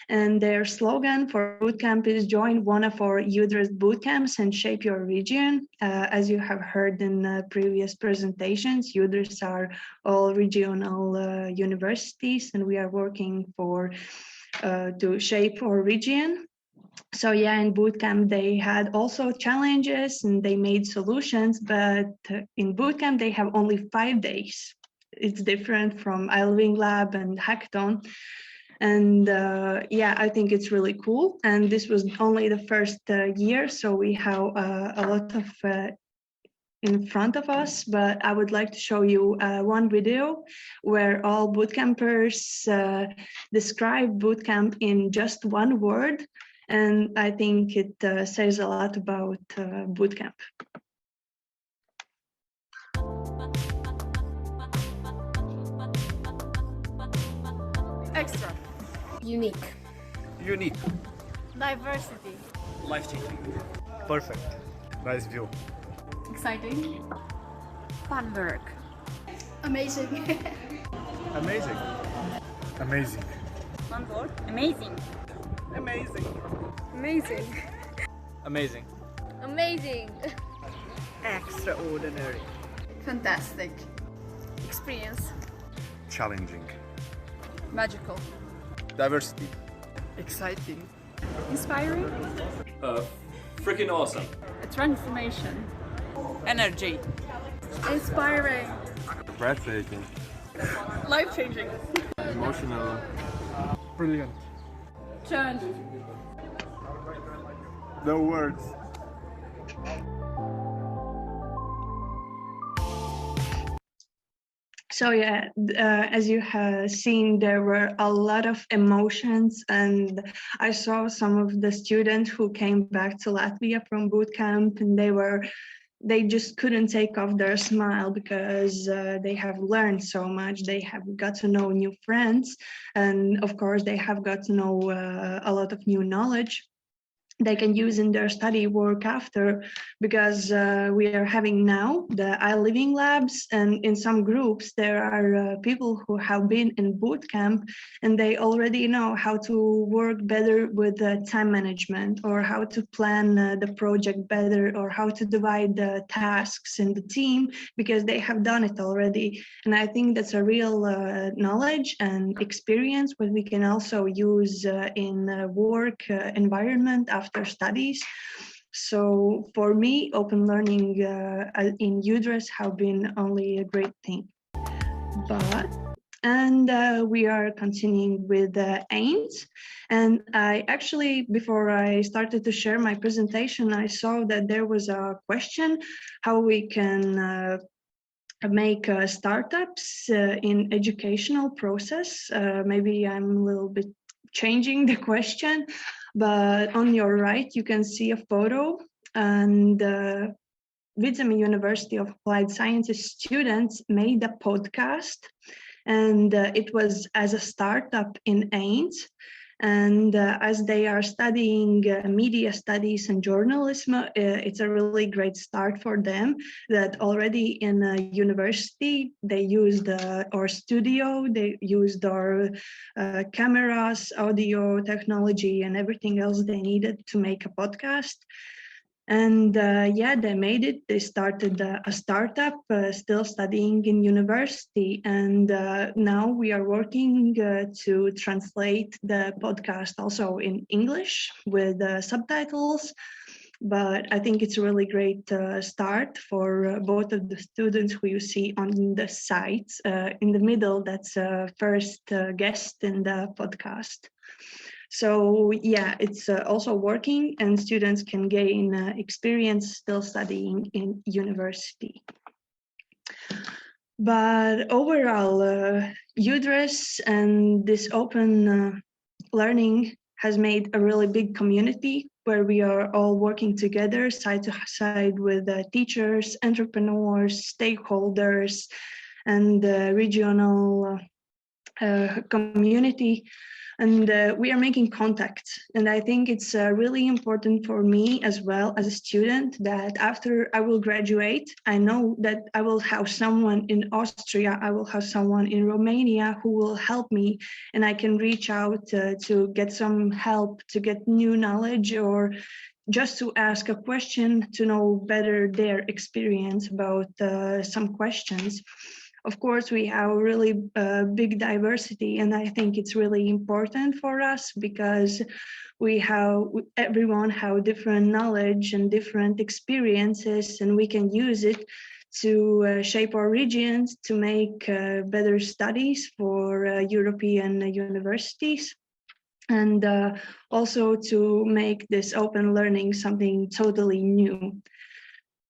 And their slogan for bootcamp is join one of our UDRES bootcamps and shape your region. As you have heard in previous presentations, UDRES are all regional universities, and we are working to shape our region. So yeah, in bootcamp, they had also challenges and they made solutions, but in bootcamp, they have only 5 days. It's different from iLiving Lab and Hackathon. And yeah, I think it's really cool. And this was only the first year, so we have a lot of in front of us, but I would like to show you one video where all bootcampers describe bootcamp in just one word. And I think it says a lot about bootcamp. Extra. Unique. Unique. Diversity. Life-changing. Perfect. Nice view. Exciting. Fun work. Amazing. Amazing. Amazing. One word. Amazing. Amazing. Amazing. Amazing. Amazing. Extraordinary. Fantastic. Experience. Challenging. Magical. Diversity. Exciting. Inspiring. Freaking awesome. A transformation. Energy. Inspiring. Breathtaking. Life-changing. Emotional. Brilliant. Journey. No words. So yeah, as you have seen, there were a lot of emotions, and I saw some of the students who came back to Latvia from bootcamp, and they just couldn't take off their smile because they have learned so much. They have got to know new friends, and of course, they have got to know a lot of new knowledge they can use in their study work after, because we are having now the iLiving labs, and in some groups there are people who have been in boot camp and they already know how to work better with time management, or how to plan the project better, or how to divide the tasks in the team, because they have done it already. And I think that's a real knowledge and experience what we can also use in work environment after studies. So for me, open learning in UDRES have been only a great thing. And we are continuing with AIMS. And I actually, before I started to share my presentation, I saw that there was a question how we can make startups in educational process. Maybe I'm a little bit changing the question, but on your right, you can see a photo, and Vidzeme University of Applied Sciences students made a podcast, and it was as a startup in AIMS. And as they are studying media studies and journalism, it's a really great start for them that already in university, they used our studio, they used our cameras, audio technology, and everything else they needed to make a podcast. And yeah, they made it. They started a startup, still studying in university. And now we are working to translate the podcast also in English with subtitles. But I think it's a really great start for both of the students who you see on the site. In the middle, that's first guest in the podcast. So yeah, it's also working, and students can gain experience still studying in university. But overall, UDRES and this open learning has made a really big community where we are all working together side to side with teachers, entrepreneurs, stakeholders, and the regional community. And we are making contact. And I think it's really important for me as well as a student that after I will graduate, I know that I will have someone in Austria, I will have someone in Romania who will help me, and I can reach out to get some help, to get new knowledge, or just to ask a question to know better their experience about some questions. Of course, we have a really big diversity, and I think it's really important for us because everyone have different knowledge and different experiences, and we can use it to shape our regions, to make better studies for European universities, and also to make this open learning something totally new.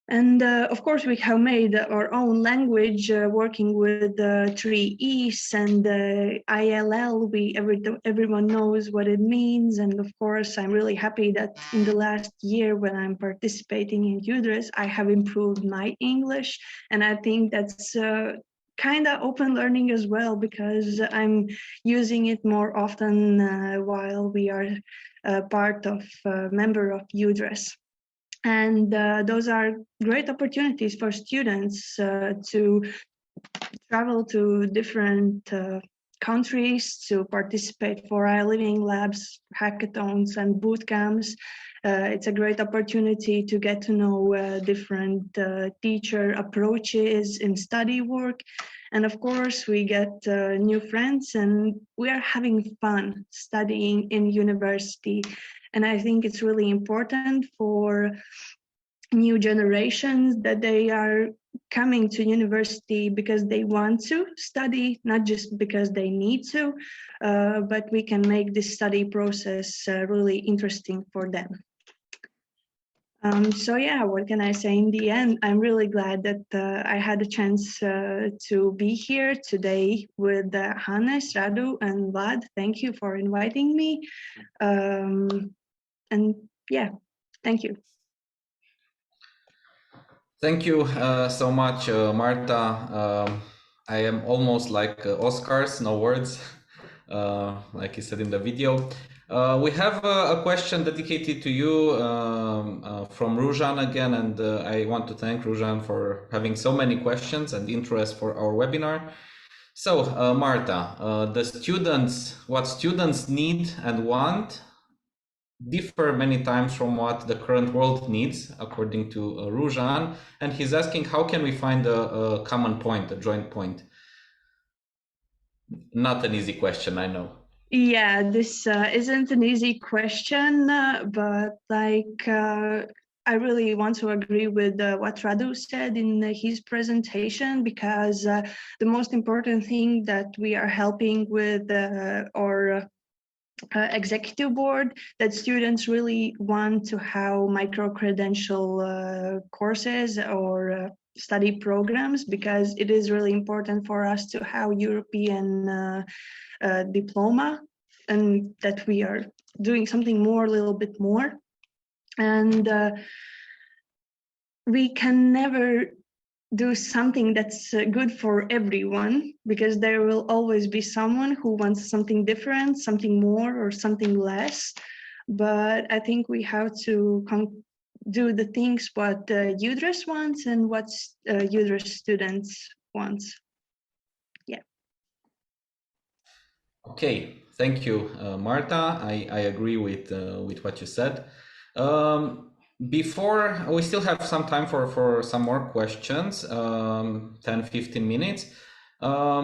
And of course, we have made our own language working with 3Es and ILL. Everyone knows what it means. And of course, I'm really happy that in the last year when I'm participating in UDRES, I have improved my English. And I think that's kind of open learning as well, because I'm using it more often while we are part of member of UDRES. And those are great opportunities for students to travel to different countries, to participate for living labs, hackathons, and boot camps. It's a great opportunity to get to know different teacher approaches in study work. And of course, we get new friends, and we are having fun studying in university. And I think it's really important for new generations that they are coming to university because they want to study, not just because they need to, but we can make this study process really interesting for them. So yeah, what can I say in the end? I'm really glad that I had a chance to be here today with Hannes, Radu, and Vlad. Thank you for inviting me. And yeah, thank you. Thank you so much, Marta. I am almost like Oscars, no words, like you said in the video. We have a question dedicated to you from Rujan again, and I want to thank Rujan for having so many questions and interest for our webinar. So, Marta, what students need and want differ many times from what the current world needs, according to Rujan, and he's asking how can we find a common point, a joint point? Not an easy question, I know. Yeah, this isn't an easy question, but like I really want to agree with what Radu said in his presentation, because the most important thing that we are helping with our executive board, that students really want to have micro-credential courses or study programs, because it is really important for us to have European diploma, and that we are doing something more, a little bit more. And we can never do something that's good for everyone, because there will always be someone who wants something different, something more, or something less. But I think we have to do the things what UDRES wants and what UDRES students wants. Yeah. Okay, thank you, Marta. I agree with what you said. Before, we still have some time for some more questions, 10-15 minutes.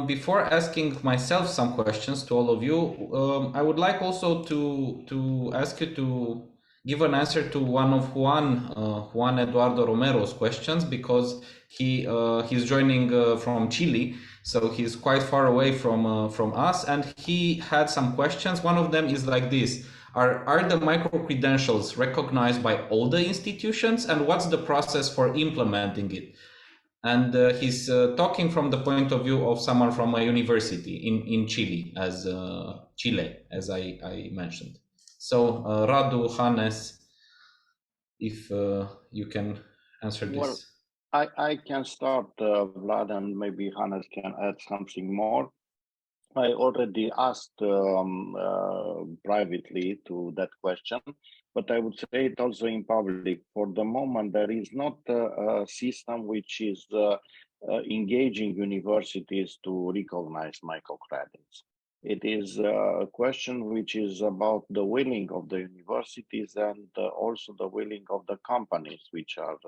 Before asking myself some questions to all of you, I would like also to ask you to give an answer to one of Juan Eduardo Romero's questions, because he's joining from Chile, so he's quite far away from us, and he had some questions. One of them is like this: Are the micro-credentials recognized by all the institutions, and what's the process for implementing it? And he's talking from the point of view of someone from a university in Chile, as I mentioned. So Radu, Hannes, if you can answer Well, this. I can start, Vlad, and maybe Hannes can add something more. I already asked privately to that question, but I would say it also in public. For the moment, there is not a system which is engaging universities to recognize microcredits. It is a question which is about the willing of the universities and also the willing of the companies which are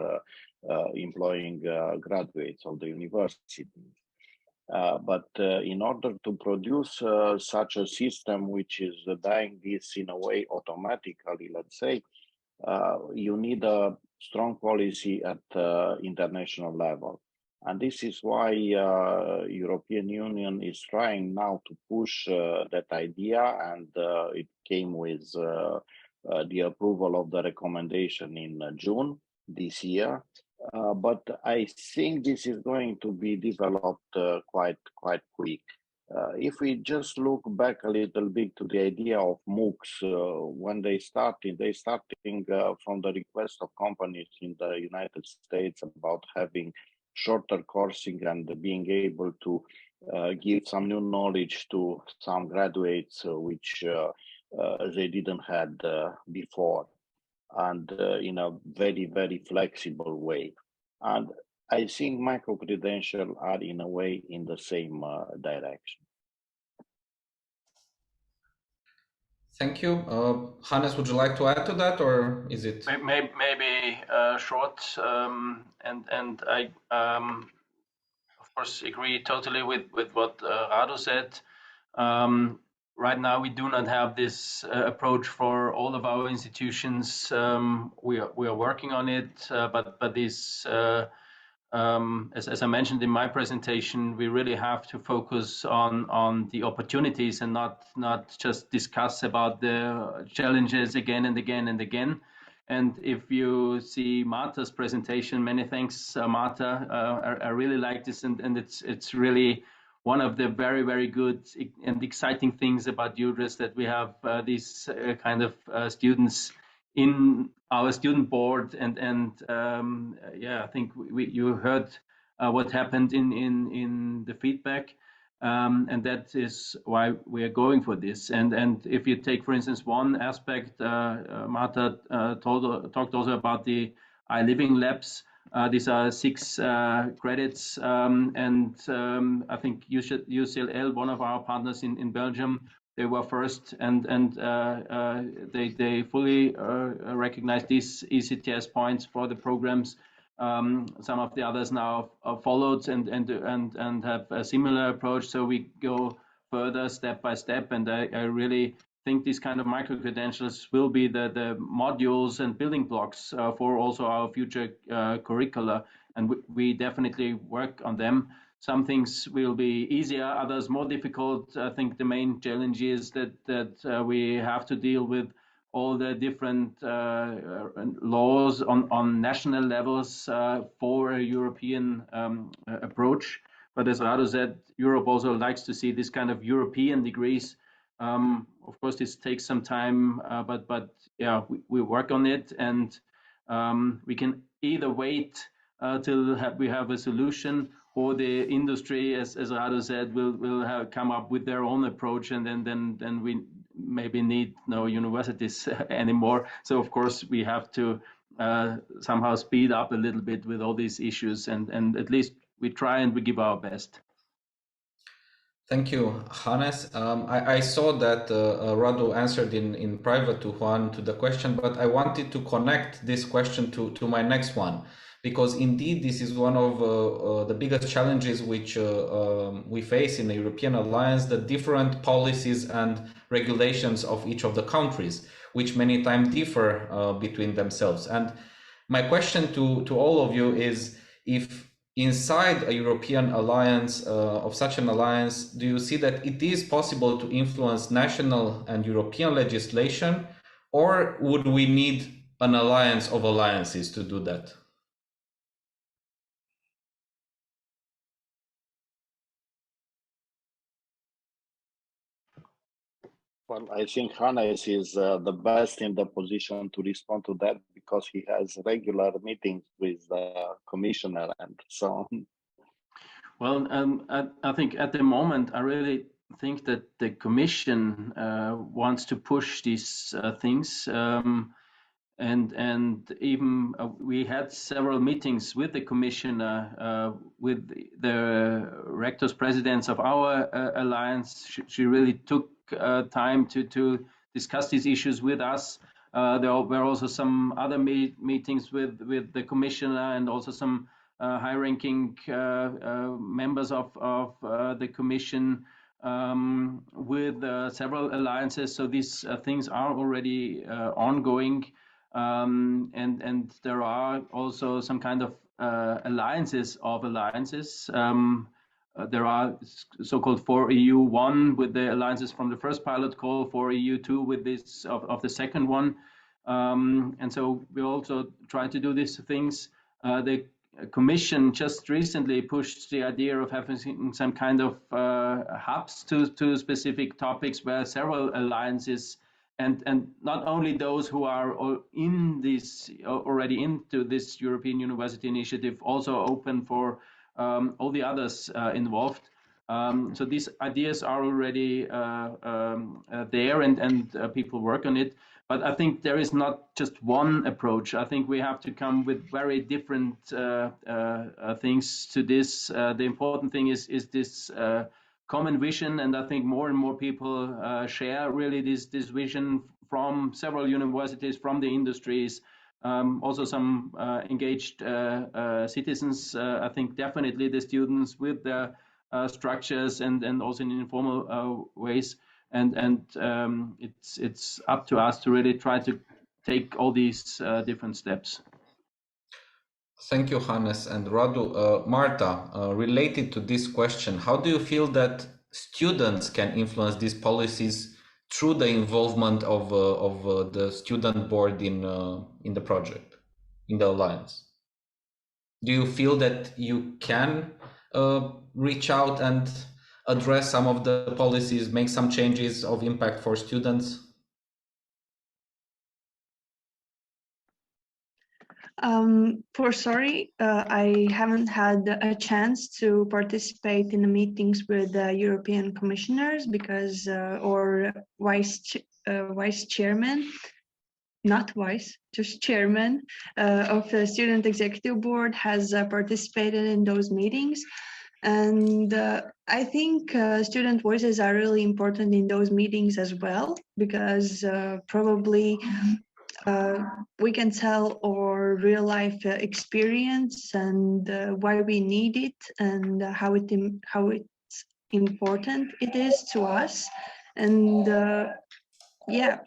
employing graduates of the universities. But in order to produce such a system which is doing this in a way automatically, let's say, you need a strong policy at international level. And this is why European Union is trying now to push that idea, and it came with the approval of the recommendation in June this year. But I think this is going to be developed quite quick. If we just look back a little bit to the idea of MOOCs, when they starting from the request of companies in the United States about having shorter coursing and being able to give some new knowledge to some graduates which they didn't had before, and in a very flexible way. And I think micro-credentials are in a way in the same direction. Thank you. Hannes, would you like to add to that, or is it? Maybe short, and I of course agree totally with what Rado said. Right now, we do not have this approach for all of our institutions. We are working on it, but this, as I mentioned in my presentation, we really have to focus on the opportunities and not just discuss about the challenges again and again and again. And if you see Marta's presentation, many thanks, Marta. I really like this, and it's really one of the very good and exciting things about UDRES, that we have these kind of students in our student board, and yeah, I think you heard what happened in the feedback, and that is why we are going for this. And if you take, for instance, one aspect, Marta talked also about the iLiving labs. These are 6 credits, and I think UCLL, one of our partners in Belgium, they were first, and they fully recognize these ECTS points for the programs. Some of the others now followed and have a similar approach. So we go further step by step, and I really think these kind of micro-credentials will be the modules and building blocks for also our future curricula, and we definitely work on them. Some things will be easier, others more difficult. I think the main challenge is that we have to deal with all the different laws on national levels for a European approach. But as Rado said, Europe also likes to see this kind of European degrees. Of course, this takes some time, but yeah, we work on it, and we can either wait till we have a solution, or the industry, as Rado said, will come up with their own approach, and then we maybe need no universities anymore. So of course we have to somehow speed up a little bit with all these issues, and at least we try and we give our best. Thank you, Hannes. I saw that Radu answered in private to Juan to the question, but I wanted to connect this question to my next one, because indeed this is one of the biggest challenges which we face in the European Alliance, the different policies and regulations of each of the countries, which many times differ between themselves. And my question to all of you is, if inside a European alliance, of such an alliance, do you see that it is possible to influence national and European legislation, or would we need an alliance of alliances to do that? Well, I think Hannes is the best in the position to respond to that, because he has regular meetings with the commissioner and so on. Well, I think at the moment, I really think that the Commission wants to push these things. And even we had several meetings with the Commissioner, with the rectors presidents of our alliance. She really took time to discuss these issues with us. There were also some other meetings with the Commissioner and also some high-ranking members of the Commission with several alliances. So these things are already ongoing. And there are also some kind of alliances of alliances. There are so-called 4EU1 with the alliances from the first pilot call, 4EU2 with this of the second one. And so we also try to do these things. The Commission just recently pushed the idea of having some kind of hubs to specific topics where several alliances and not only those who are in this already into this European University Initiative, also open for all the others involved. So these ideas are already there, and people work on it. But I think there is not just one approach. I think we have to come with very different things to this. The important thing is this common vision, and I think more and more people share really this vision from several universities, from the industries, also some engaged citizens. I think definitely the students with their structures and also in informal ways. And it's up to us to really try to take all these different steps. Thank you, Hannes and Radu. Marta, related to this question, how do you feel that students can influence these policies through the involvement of the student board in the project, in the alliance? Do you feel that you can reach out and address some of the policies, make some changes of impact for students? I haven't had a chance to participate in the meetings with the European commissioners because, or vice chairman, not vice, just chairman of the student executive board has participated in those meetings. And I think student voices are really important in those meetings as well, because probably we can tell our real life experience and why we need it and how it's important it is to us. And yeah,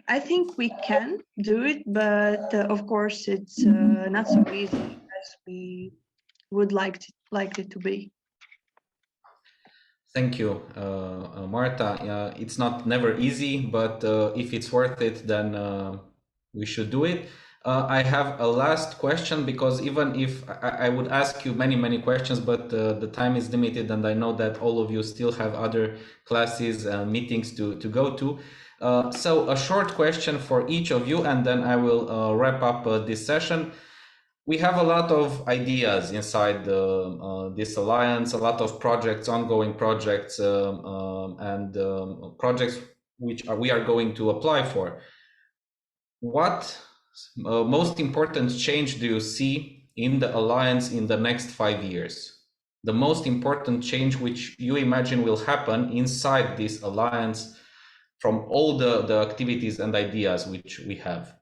I think we can do it, but of course it's not so easy as we would like it to be. Thank you, Marta. It's never easy, but if it's worth it, then we should do it. I have a last question, because even if I would ask you many questions, but the time is limited, and I know that all of you still have other classes and meetings to go to. So a short question for each of you, and then I will wrap up this session. We have a lot of ideas inside this alliance, a lot of projects, ongoing projects, and projects which we are going to apply for. What most important change do you see in the alliance in the next 5 years? The most important change which you imagine will happen inside this alliance from all the activities and ideas which we have.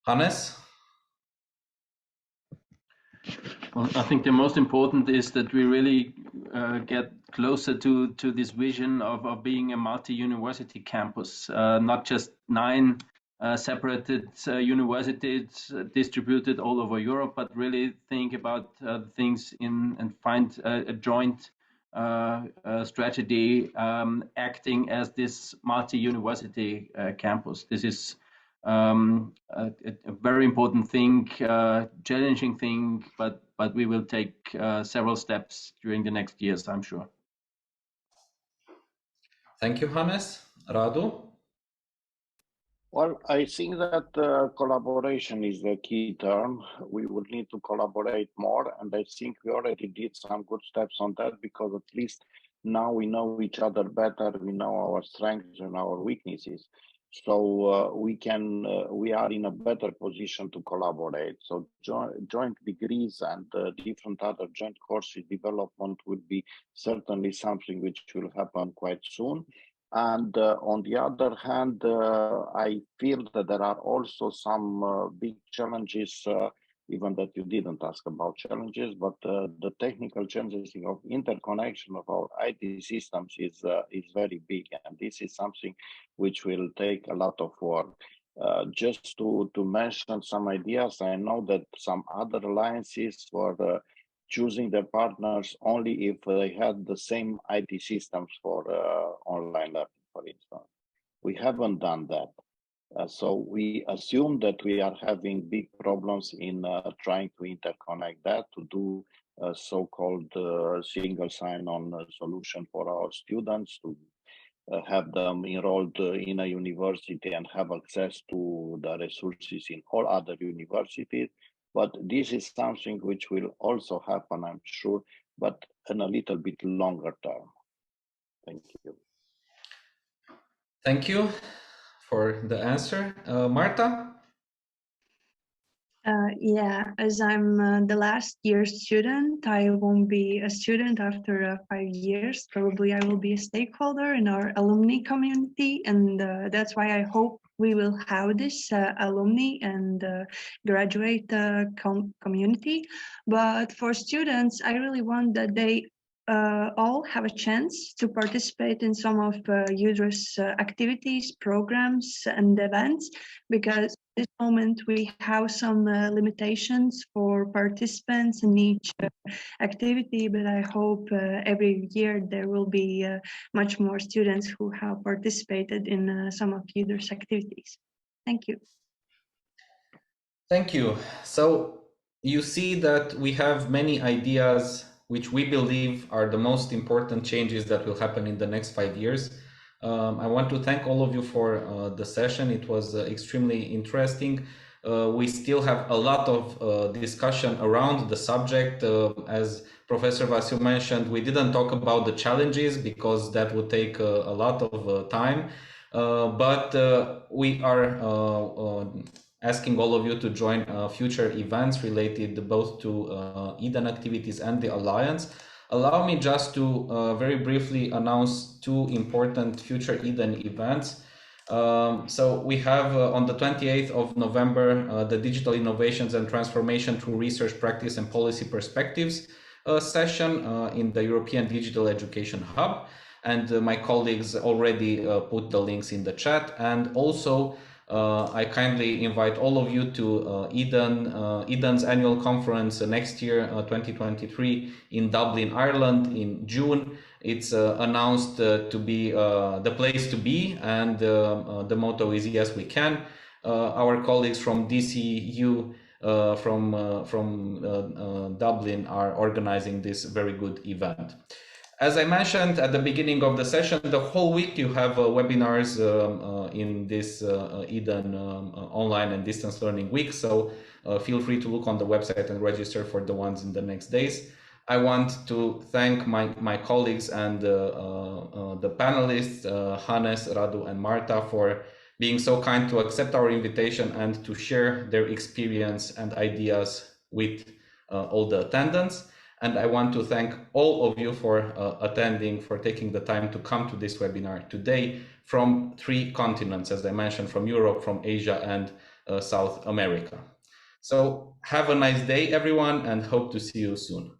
Hannes? Well, I think the most important is that we really get closer to this vision of being a multi-university campus, not just 9 separated universities distributed all over Europe, but really think about things and find a joint strategy acting as this multi-university campus. This is a very important thing, challenging thing, but we will take several steps during the next years, I'm sure. Thank you, Hannes. Radu? Well, I think that collaboration is the key term. We will need to collaborate more, and I think we already did some good steps on that because at least now we know each other better. We know our strengths and our weaknesses, so we are in a better position to collaborate. So joint degrees and different other joint courses development will be certainly something which will happen quite soon. And on the other hand, I feel that there are also some big challenges, even that you didn't ask about challenges, but the technical challenges of interconnection of our IT systems is very big, and this is something which will take a lot of work. Just to mention some ideas, I know that some other alliances were choosing their partners only if they had the same IT systems for online learning, for instance. We haven't done that. So we assume that we are having big problems in trying to interconnect that to do a so-called single sign-on solution for our students to have them enrolled in a university and have access to the resources in all other universities. But this is something which will also happen, I'm sure, but in a little bit longer term. Thank you. Thank you for the answer. Marta? Yeah, as I'm the last year student, I won't be a student after 5 years. Probably I will be a stakeholder in our alumni community, and that's why I hope we will have this alumni and graduate community. But for students, I really want that they all have a chance to participate in some of UDRA's activities, programs, and events, because at this moment we have some limitations for participants in each activity, but I hope every year there will be much more students who have participated in some of UDRA's activities. Thank you. Thank you. So you see that we have many ideas which we believe are the most important changes that will happen in the next 5 years. I want to thank all of you for the session. It was extremely interesting. We still have a lot of discussion around the subject. As Professor Vasiu mentioned, we didn't talk about the challenges because that would take a lot of time. But we are asking all of you to join future events related both to EDEN activities and the Alliance. Allow me just to very briefly announce 2 important future EDEN events. So we have on the 28th of November, the Digital Innovations and Transformation through Research, Practice and Policy Perspectives session in the European Digital Education Hub. And my colleagues already put the links in the chat. And also, I kindly invite all of you to EDEN's annual conference next year, 2023, in Dublin, Ireland, in June. It's announced to be the place to be, and the motto is "Yes, we can." Our colleagues from DCU from Dublin are organizing this very good event. As I mentioned at the beginning of the session, the whole week you have webinars in this EDEN online and distance learning week. So feel free to look on the website and register for the ones in the next days. I want to thank my colleagues and the panelists, Hannes, Radu, and Marta, for being so kind to accept our invitation and to share their experience and ideas with all the attendants. And I want to thank all of you for attending, for taking the time to come to this webinar today from 3 continents, as I mentioned, from Europe, from Asia, and South America. So have a nice day, everyone, and hope to see you soon.